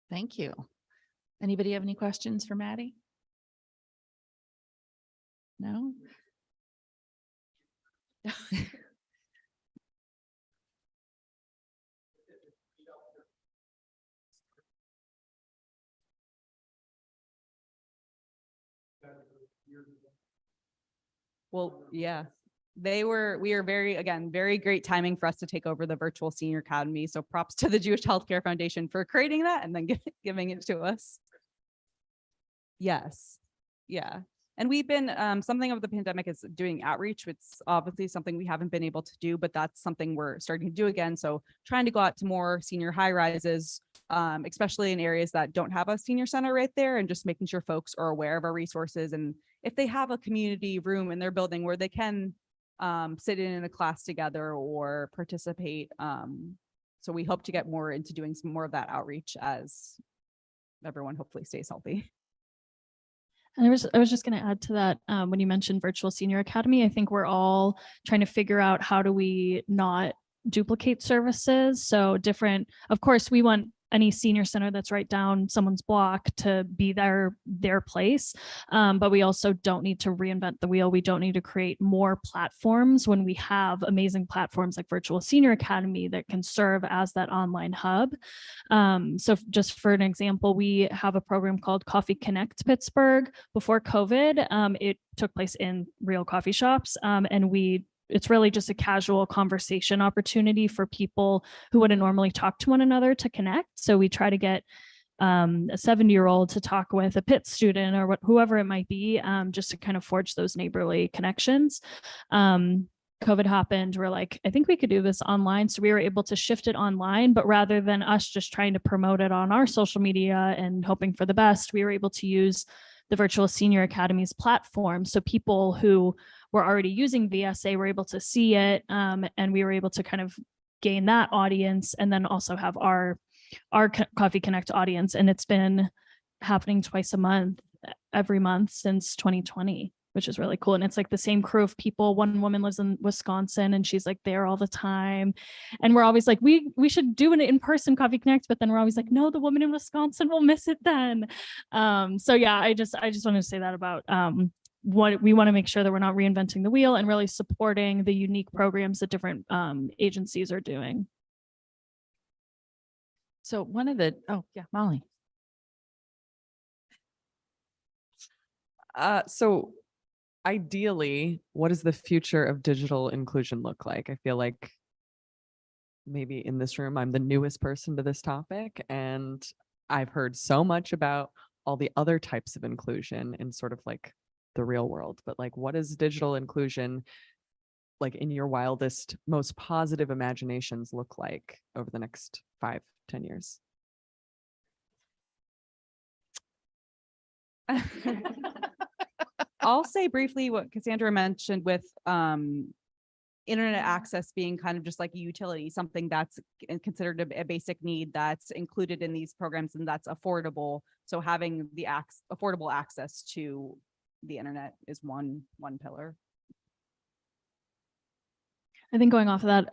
Thank you. Anybody have any questions for Maddie? No? Well, yeah, we are very great timing for us to take over the virtual senior academy. So props to the Jewish Healthcare Foundation for creating that and then giving it to us. Yes. Yeah. And we've been, something of the pandemic is doing outreach. It's obviously something we haven't been able to do, but that's something we're starting to do again. So trying to go out to more senior high rises, especially in areas that don't have a senior center right there, and just making sure folks are aware of our resources. And if they have a community room in their building where they can sit in a class together or participate. So we hope to get more into doing some more of that outreach as everyone hopefully stays healthy. And I was just going to add to that, when you mentioned virtual senior academy, I think we're all trying to figure out how do we not duplicate services. So of course, we want any senior center that's right down someone's block to be their place. But we also don't need to reinvent the wheel. We don't need to create more platforms when we have amazing platforms like Virtual Senior Academy that can serve as that online hub. So just for an example, we have a program called Coffee Connect Pittsburgh. Before COVID, it took place in real coffee shops, and it's really just a casual conversation opportunity for people who wouldn't normally talk to one another to connect. So we try to get a 70-year-old to talk with a Pitt student or whoever it might be, just to kind of forge those neighborly connections. COVID happened. We're like, I think we could do this online. So we were able to shift it online, but rather than us just trying to promote it on our social media and hoping for the best, we were able to use the Virtual Senior Academy's platform. So people who were already using VSA were able to see it, and we were able to kind of gain that audience and then also have our Coffee Connect audience. And it's been happening twice a month, every month since 2020, which is really cool. And it's like the same crew of people. One woman lives in Wisconsin and she's like there all the time. And we're always like, we should do an in-person Coffee Connect, but then we're always like, no, the woman in Wisconsin will miss it then. So yeah, I just wanted to say that about what we want to make sure that we're not reinventing the wheel and really supporting the unique programs that different agencies are doing. So Molly. So ideally, what does the future of digital inclusion look like? I feel like maybe in this room, I'm the newest person to this topic, and I've heard so much about all the other types of inclusion in sort of like the real world. But like, what is digital inclusion like in your wildest, most positive imaginations look like over the next 5-10 years? I'll say briefly what Cassandra mentioned with internet access being kind of just like a utility, something that's considered a basic need that's included in these programs and that's affordable. So having the affordable access to the internet is one pillar. I think going off of that,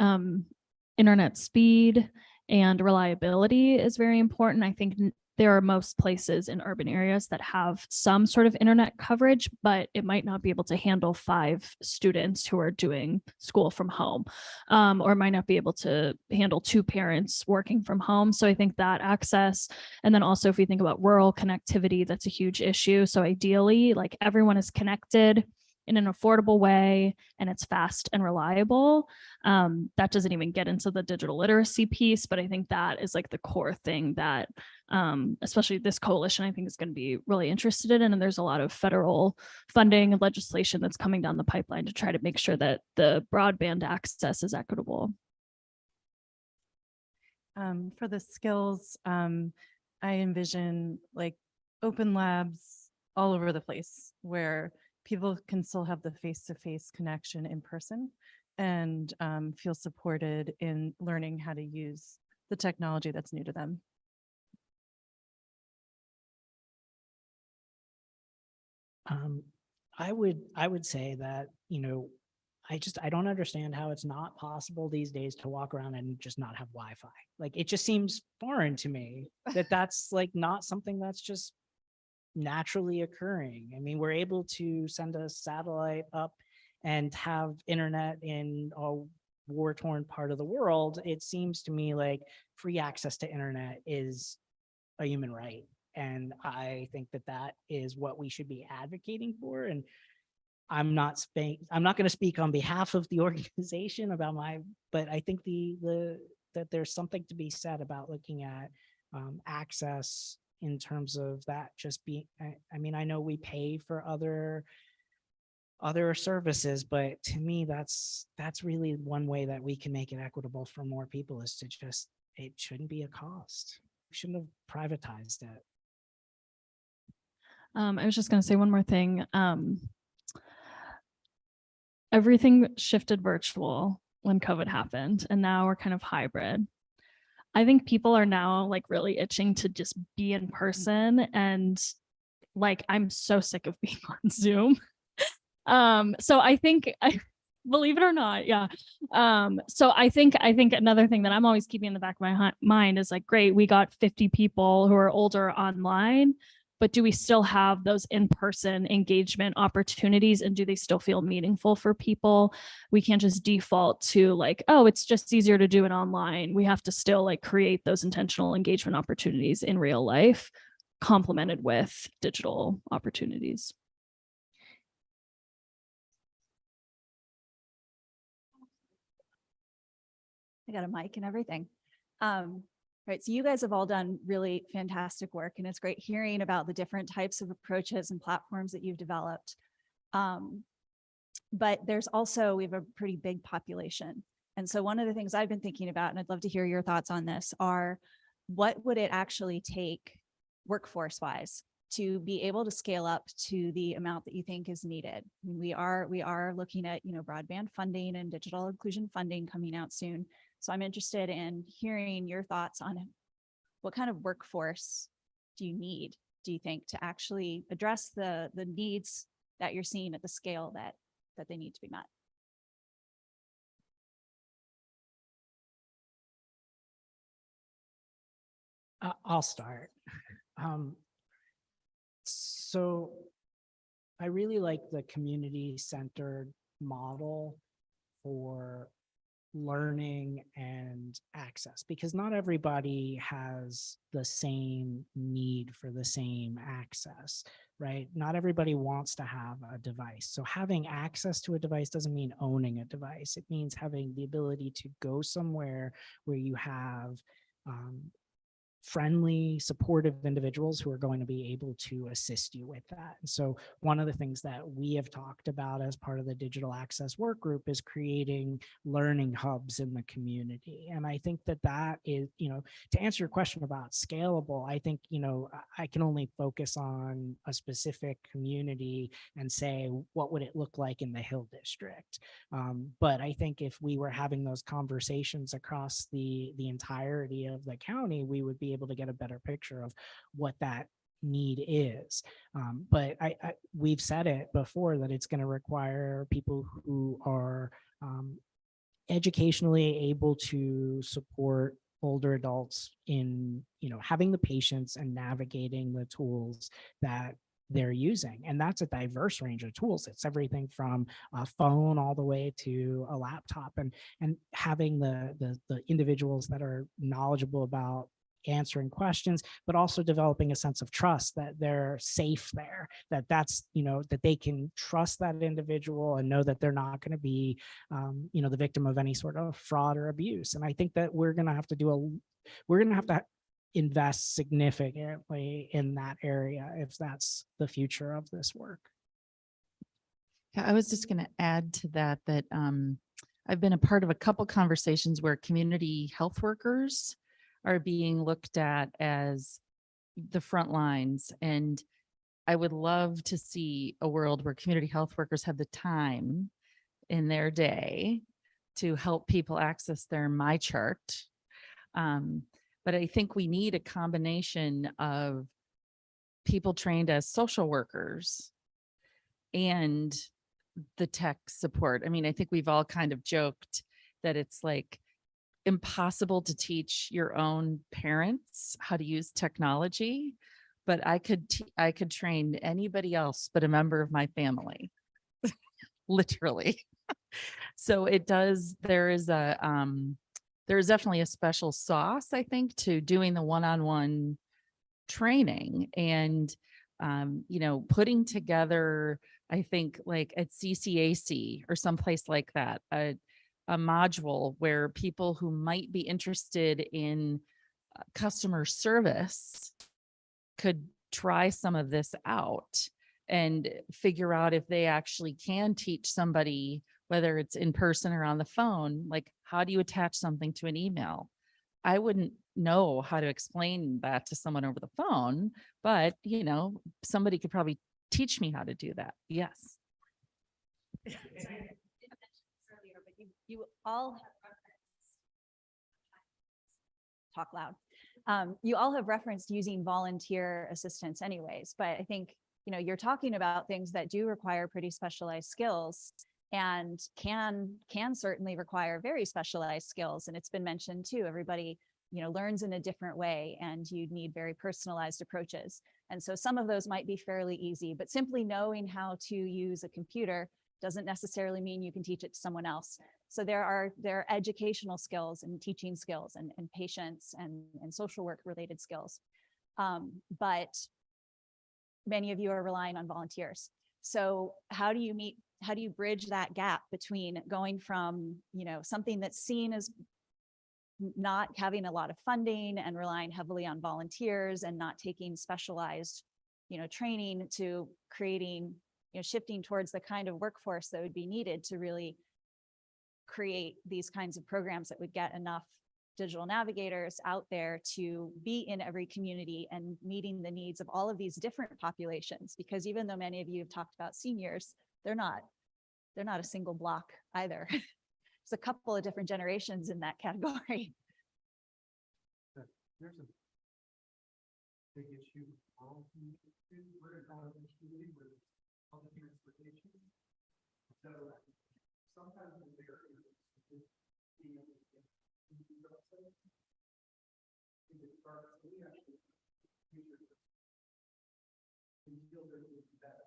internet speed and reliability is very important. I think there are most places in urban areas that have some sort of internet coverage, but it might not be able to handle 5 students who are doing school from home, or might not be able to handle 2 parents working from home. So I think that access, and then also if we think about rural connectivity, that's a huge issue. So ideally, like everyone is connected in an affordable way and it's fast and reliable. That doesn't even get into the digital literacy piece, but I think that is like the core thing that especially this coalition, I think is going to be really interested in. And there's a lot of federal funding and legislation that's coming down the pipeline to try to make sure that the broadband access is equitable. For the skills, I envision like open labs all over the place where people can still have the face-to-face connection in person and feel supported in learning how to use the technology that's new to them. I would say that, you know, I don't understand how it's not possible these days to walk around and just not have Wi-Fi. Like, it just seems foreign to me that that's like not something that's just naturally occurring. I mean, we're able to send a satellite up and have internet in a war-torn part of the world. It seems to me like free access to internet is a human right. And I think that that is what we should be advocating for. And I'm not going to speak on behalf of the organization about but I think that there's something to be said about looking at access in terms of that just being, I mean, I know we pay for other services, but to me, that's really one way that we can make it equitable for more people is to just, it shouldn't be a cost. We shouldn't have privatized it. I was just going to say one more thing. Everything shifted virtual when COVID happened, and now we're kind of hybrid. I think people are now like really itching to just be in person, and like I'm so sick of being on Zoom. So I think believe it or not, yeah. So I think another thing that I'm always keeping in the back of my mind is like, great, we got 50 people who are older online, but do we still have those in-person engagement opportunities, and do they still feel meaningful for people? We can't just default to like, oh, it's just easier to do it online. We have to still like create those intentional engagement opportunities in real life, complemented with digital opportunities. I got a mic and everything. Right, so you guys have all done really fantastic work, and it's great hearing about the different types of approaches and platforms that you've developed. But there's also, we have a pretty big population. And so one of the things I've been thinking about, and I'd love to hear your thoughts on this, are what would it actually take workforce-wise to be able to scale up to the amount that you think is needed? I mean, we are looking at, broadband funding and digital inclusion funding coming out soon. So I'm interested in hearing your thoughts on what kind of workforce do you think, to actually address the needs that you're seeing at the scale that they need to be met? I'll start. So I really like the community-centered model for learning and access, because not everybody has the same need for the same access, right? Not everybody wants to have a device. So having access to a device doesn't mean owning a device. It means having the ability to go somewhere where you have friendly, supportive individuals who are going to be able to assist you with that. And so one of the things that we have talked about as part of the digital access work group is creating learning hubs in the community. And I think that is, to answer your question about scalable, I think, I can only focus on a specific community and say, what would it look like in the Hill District? But I think if we were having those conversations across the entirety of the county, we would be able to get a better picture of what that need is. But we've said it before that it's going to require people who are educationally able to support older adults in, having the patience and navigating the tools that they're using. And that's a diverse range of tools. It's everything from a phone all the way to a laptop, and having the individuals that are knowledgeable about answering questions, but also developing a sense of trust that they're safe there, that's that they can trust that individual and know that they're not going to be the victim of any sort of fraud or abuse. And I think that we're going to have to invest significantly in that area if that's the future of this work. Yeah, I was just going to add to that I've been a part of a couple conversations where community health workers are being looked at as the front lines. And I would love to see a world where community health workers have the time in their day to help people access their MyChart. But I think we need a combination of people trained as social workers and the tech support. I mean, I think we've all kind of joked that it's like impossible to teach your own parents how to use technology, but I could train anybody else but a member of my family, literally. So there is definitely a special sauce, I think, to doing the one-on-one training. And Putting together, I think like at CCAC or someplace like that, a module where people who might be interested in customer service could try some of this out and figure out if they actually can teach somebody, whether it's in person or on the phone, like how do you attach something to an email? I wouldn't know how to explain that to someone over the phone, but somebody could probably teach me how to do that. Yes. You all talk loud. You all have referenced using volunteer assistance anyways, but I think, you're talking about things that do require pretty specialized skills and can certainly require very specialized skills. And it's been mentioned too, everybody, learns in a different way and you need very personalized approaches. And so some of those might be fairly easy, but simply knowing how to use a computer doesn't necessarily mean you can teach it to someone else. So there are educational skills and teaching skills and patience and social work related skills. But many of you are relying on volunteers. So how do you bridge that gap between going from, something that's seen as not having a lot of funding and relying heavily on volunteers and not taking specialized, training to creating, shifting towards the kind of workforce that would be needed to really create these kinds of programs that would get enough digital navigators out there to be in every community and meeting the needs of all of these different populations. Because even though many of you have talked about seniors, they're not a single block either. There's a couple of different generations in that category. There's a big issue. We're in a community with public transportation. So sometimes when there is we actually feel that it's better.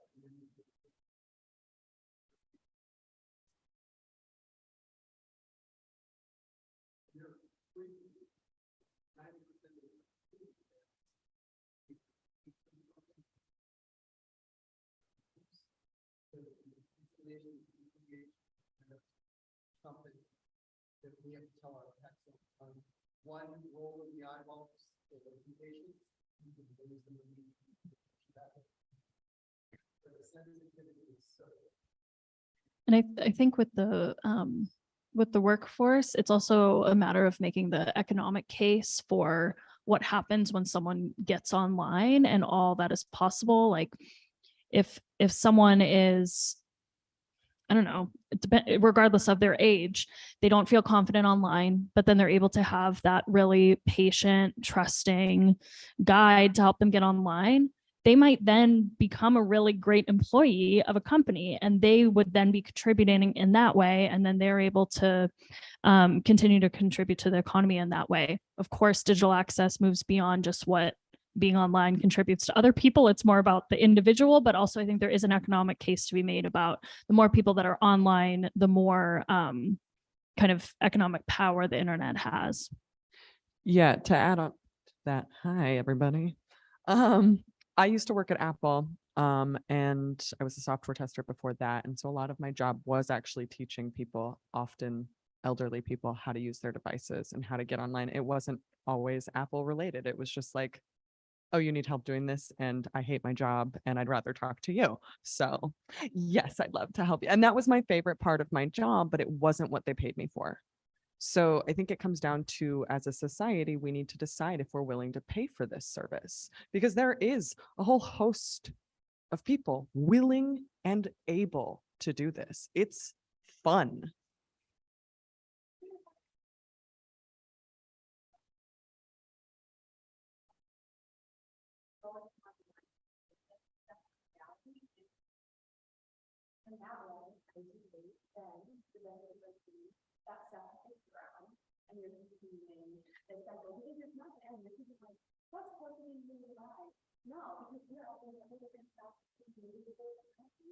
Something that we have to tell our excellent one role in the eyeballs for the patients. And I think with the workforce, it's also a matter of making the economic case for what happens when someone gets online and all that is possible. Like if someone is, I don't know, regardless of their age, they don't feel confident online, but then they're able to have that really patient, trusting guide to help them get online. They might then become a really great employee of a company and they would then be contributing in that way. And then they're able to continue to contribute to the economy in that way. Of course, digital access moves beyond just what being online contributes to other people. It's more about the individual, but also I think there is an economic case to be made about the more people that are online, the more kind of economic power the internet has. Yeah, to add on to that, hi everybody. I used to work at Apple, and I was a software tester before that. And so a lot of my job was actually teaching people, often elderly people, how to use their devices and how to get online. It wasn't always Apple related. It was just like, oh, you need help doing this and I hate my job and I'd rather talk to you. So yes, I'd love to help you. And that was my favorite part of my job, but it wasn't what they paid me for. So I think it comes down to, as a society, we need to decide if we're willing to pay for this service, because there is a whole host of people willing and able to do this. It's fun.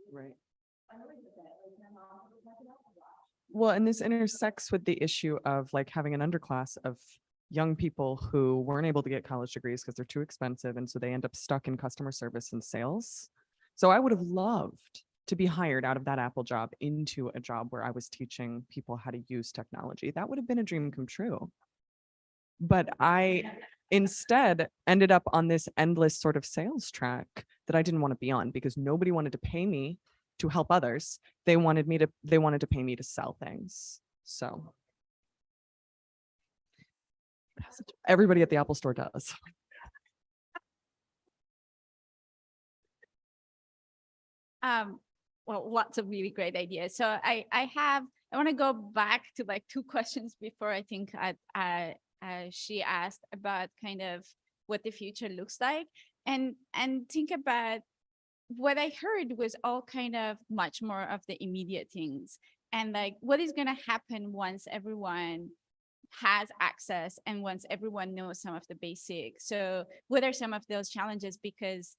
Right. Well, and this intersects with the issue of like having an underclass of young people who weren't able to get college degrees because they're too expensive. And so they end up stuck in customer service and sales. So I would have loved to be hired out of that Apple job into a job where I was teaching people how to use technology. That would have been a dream come true. But I instead ended up on this endless sort of sales track that I didn't want to be on because nobody wanted to pay me to help others. They wanted to pay me to sell things. So everybody at the Apple store does. Well, lots of really great ideas. So I want to go back to like two questions before I think she asked about kind of what the future looks like, and think about what I heard was all kind of much more of the immediate things, and like what is going to happen once everyone has access and once everyone knows some of the basics. So what are some of those challenges? Because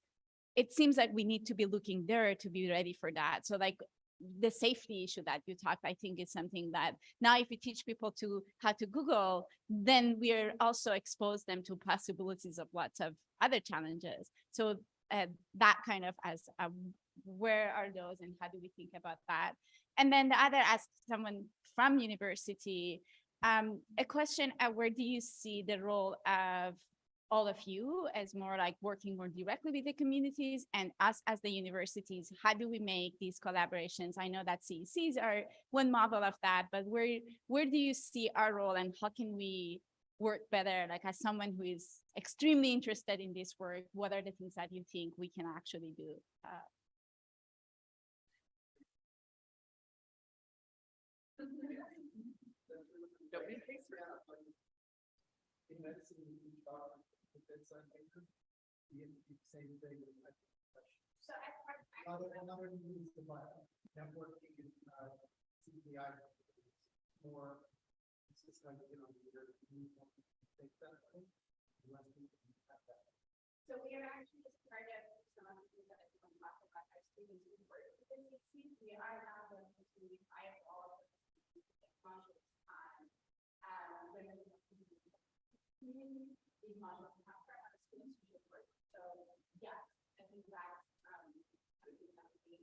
it seems like we need to be looking there to be ready for that. So like the safety issue that you talked, I think is something that now if we teach people to how to Google, then we're also expose them to possibilities of lots of other challenges. So that kind of as where are those and how do we think about that? And then the other, as someone from university, a question, where do you see the role of all of you as more like working more directly with the communities, and us as the universities? How do we make these collaborations? I know that CECs are one model of that, but where do you see our role, and how can we work better? Like as someone who is extremely interested in this work, what are the things that you think we can actually do? So we are actually just part of some of the things that I want to talk about our students who work with the CCs. We are now going to hire all of the modules on these modules have for our students who should work. So yeah, I think that's something that we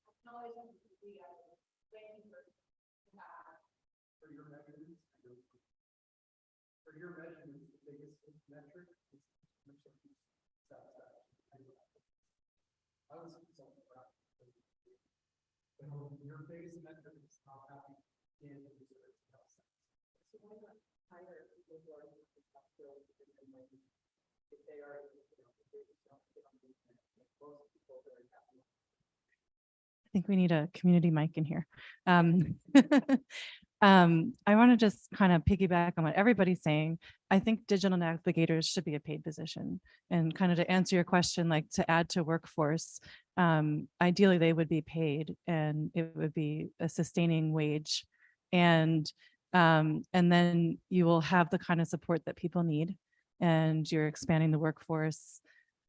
acknowledge we are waiting for your measurements. For your measurements, the biggest metric is I was so proud. Your biggest metric is how happy in the research process. So why not hire people who are skilled if they are, most people very happy. I think we need a community mic in here. I want to just kind of piggyback on what everybody's saying. I think digital navigators should be a paid position, and kind of to answer your question, like to add to workforce, ideally they would be paid and it would be a sustaining wage. And then you will have the kind of support that people need, and you're expanding the workforce.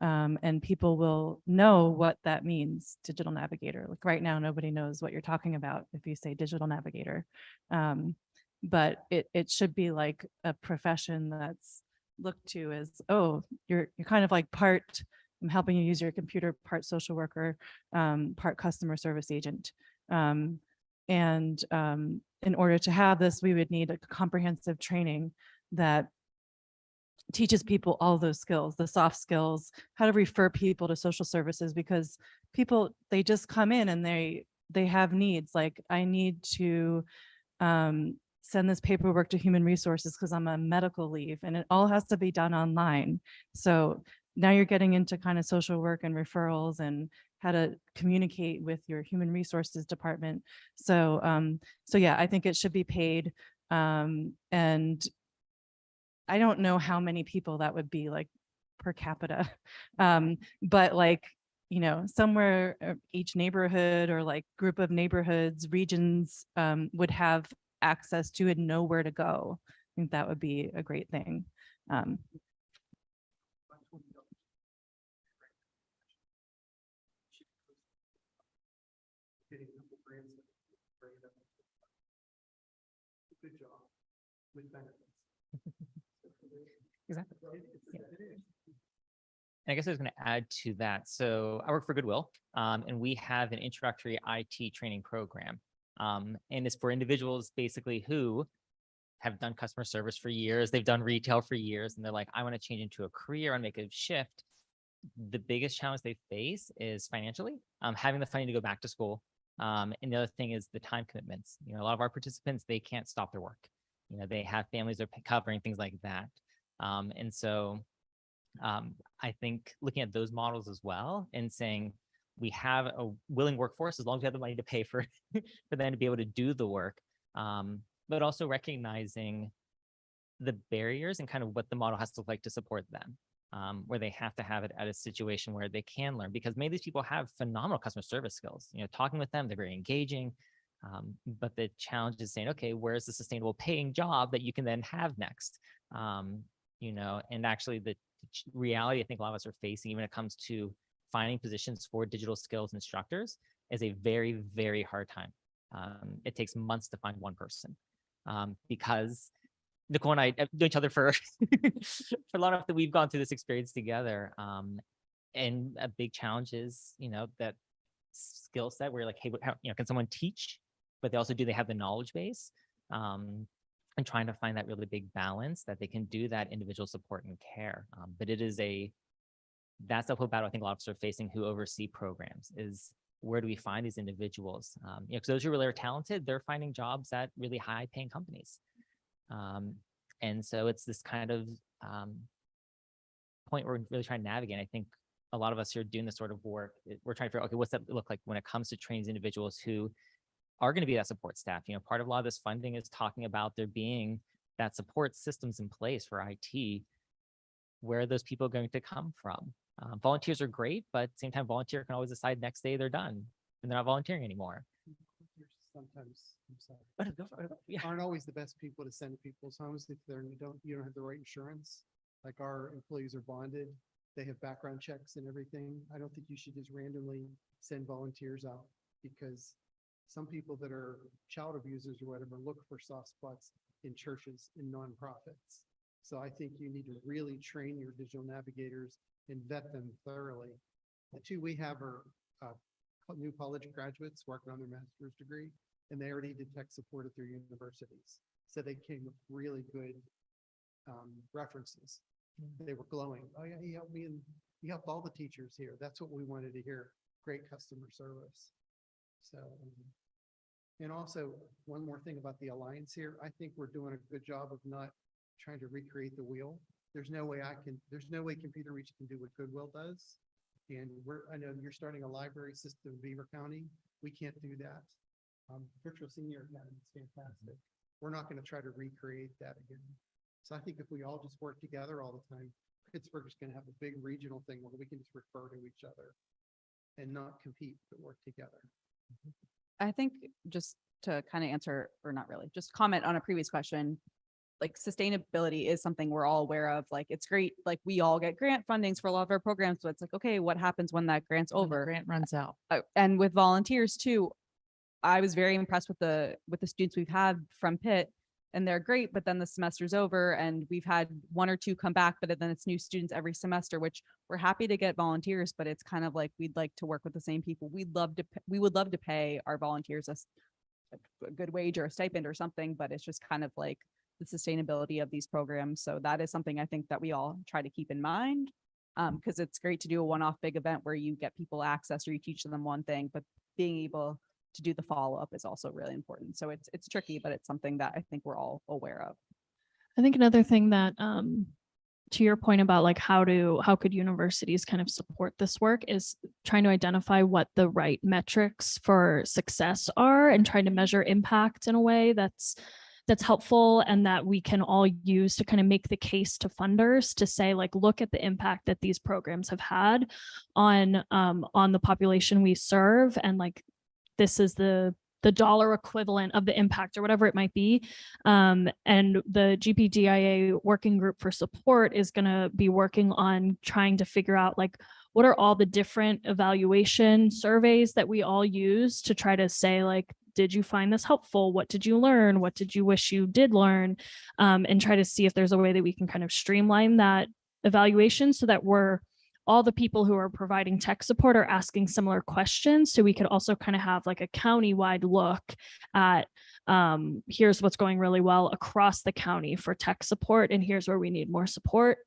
And people will know what that means, digital navigator. Like right now, nobody knows what you're talking about if you say digital navigator. But it should be like a profession that's looked to as, oh, you're kind of like part, I'm helping you use your computer, part social worker, part customer service agent. In order to have this, we would need a comprehensive training that teaches people all those skills, the soft skills, how to refer people to social services, because people, they just come in and they have needs. Like, I need to send this paperwork to human resources because I'm on medical leave, and it all has to be done online. So now you're getting into kind of social work and referrals and how to communicate with your human resources department. So yeah, I think it should be paid. And I don't know how many people that would be like per capita, but like, you know, somewhere each neighborhood or like group of neighborhoods, regions would have access to it and know where to go. I think that would be a great thing. Good job with benefits. Exactly. Yeah. And I guess I was going to add to that. So I work for Goodwill, and we have an introductory IT training program. And it's for individuals basically who have done customer service for years. They've done retail for years, and they're like, I want to change into a career and make a shift. The biggest challenge they face is financially, having the money to go back to school. And the other thing is the time commitments. A lot of our participants, they can't stop their work. They have families they're covering, things like that. And so I think looking at those models as well and saying we have a willing workforce as long as we have the money to pay for them to be able to do the work, but also recognizing the barriers and kind of what the model has to look like to support them, where they have to have it at a situation where they can learn, because many of these people have phenomenal customer service skills. Talking with them, they're very engaging, but the challenge is saying, okay, where's the sustainable paying job that you can then have next? And actually the reality I think a lot of us are facing, even when it comes to finding positions for digital skills instructors, is a very, very hard time. It takes months to find one person, because Nicole and I know each other for for long enough that we've gone through this experience together. And a big challenge is, that skill set where you're like, hey, can someone teach? But they have the knowledge base, and trying to find that really big balance that they can do that individual support and care. But that's the whole battle I think a lot of us are facing who oversee programs, is where do we find these individuals? Because those who really are talented, they're finding jobs at really high paying companies. And so it's this kind of point where we're really trying to navigate. I think a lot of us here doing this sort of work, we're trying to figure out, okay, what's that look like when it comes to training individuals who are going to be that support staff? Part of a lot of this funding is talking about there being that support systems in place for IT. Where are those people going to come from? Volunteers are great, but at the same time, volunteer can always decide next day they're done and they're not volunteering anymore. Sometimes, I'm sorry, aren't always the best people to send to people's homes if you don't have the right insurance. Like our employees are bonded, they have background checks and everything. I don't think you should just randomly send volunteers out, because some people that are child abusers or whatever look for soft spots in churches and nonprofits. So I think you need to really train your digital navigators and vet them thoroughly. The two we have are new college graduates working on their master's degree, and they already did tech support at their universities. So they came with really good references. They were glowing. Oh yeah, he helped me, and he helped all the teachers here. That's what we wanted to hear. Great customer service. So, and also one more thing about the Alliance here. I think we're doing a good job of not trying to recreate the wheel. There's no way Computer Reach can do what Goodwill does. And I know you're starting a library system in Beaver County. We can't do that. Virtual Senior Academy is fantastic. We're not going to try to recreate that again. So I think if we all just work together all the time, Pittsburgh is going to have a big regional thing where we can just refer to each other and not compete, but work together. I think just to kind of answer, or not really, just comment on a previous question, like sustainability is something we're all aware of. Like, it's great. Like, we all get grant fundings for a lot of our programs. So it's like, okay, what happens when that grant's over? Grant runs out. And with volunteers too, I was very impressed with the students we've had from Pitt, and they're great, but then the semester's over and we've had one or two come back, but then it's new students every semester, which we're happy to get volunteers, but it's kind of like, we'd like to work with the same people. We would love to pay our volunteers a good wage or a stipend or something, but it's just kind of like the sustainability of these programs. So that is something I think that we all try to keep in mind, because it's great to do a one-off big event where you get people access or you teach them one thing, but being able to do the follow-up is also really important. So it's tricky, but it's something that I think we're all aware of. I think another thing that, to your point about like how could universities kind of support this work, is trying to identify what the right metrics for success are and trying to measure impact in a way that's helpful and that we can all use to kind of make the case to funders to say, like, look at the impact that these programs have had on the population we serve, and like, this is the dollar equivalent of the impact or whatever it might be. And the GPDIA working group for support is going to be working on trying to figure out, like, what are all the different evaluation surveys that we all use to try to say, like, did you find this helpful? What did you learn? What did you wish you did learn? And try to see if there's a way that we can kind of streamline that evaluation so that all the people who are providing tech support are asking similar questions. So we could also kind of have like a county-wide look at here's what's going really well across the county for tech support, and here's where we need more support.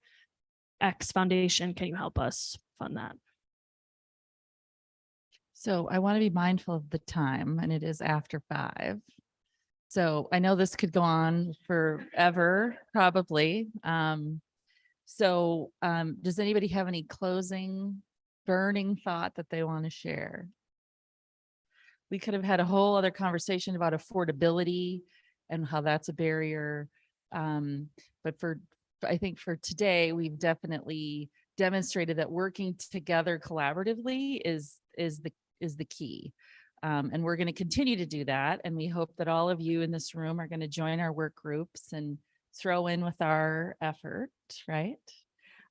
X Foundation, can you help us fund that? So I want to be mindful of the time, and it is after 5. So I know this could go on forever, probably. Does anybody have any closing burning thought that they want to share? We could have had a whole other conversation about affordability and how that's a barrier. But I think for today, we've definitely demonstrated that working together collaboratively is the key. And we're going to continue to do that. And we hope that all of you in this room are going to join our work groups and throw in with our effort, right?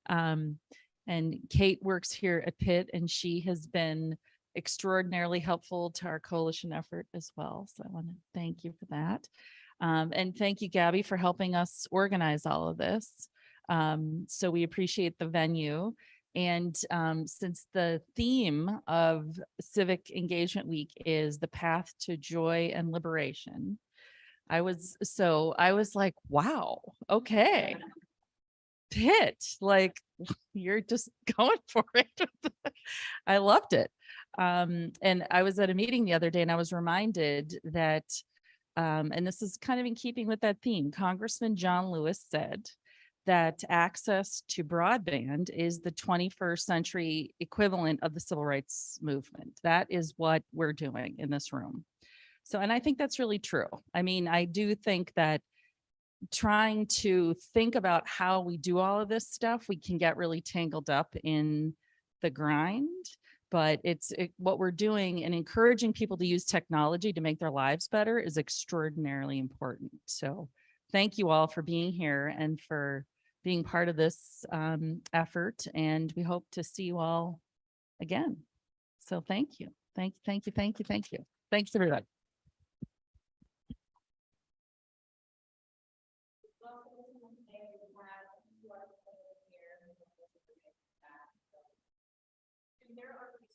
And Kate works here at Pitt, and she has been extraordinarily helpful to our coalition effort as well. So I want to thank you for that. And thank you, Gabby, for helping us organize all of this. So we appreciate the venue. And since the theme of Civic Engagement Week is the path to joy and liberation, I was like, wow, okay. Pitt, like you're just going for it. I loved it. And I was at a meeting the other day and I was reminded that, and this is kind of in keeping with that theme, Congressman John Lewis said that access to broadband is the 21st century equivalent of the civil rights movement. That is what we're doing in this room. So, and I think that's really true. I mean, I do think that trying to think about how we do all of this stuff, we can get really tangled up in the grind, but what we're doing and encouraging people to use technology to make their lives better is extraordinarily important. So thank you all for being here and for being part of this effort. And we hope to see you all again. So thank you. Thank you. Thanks, everybody. There are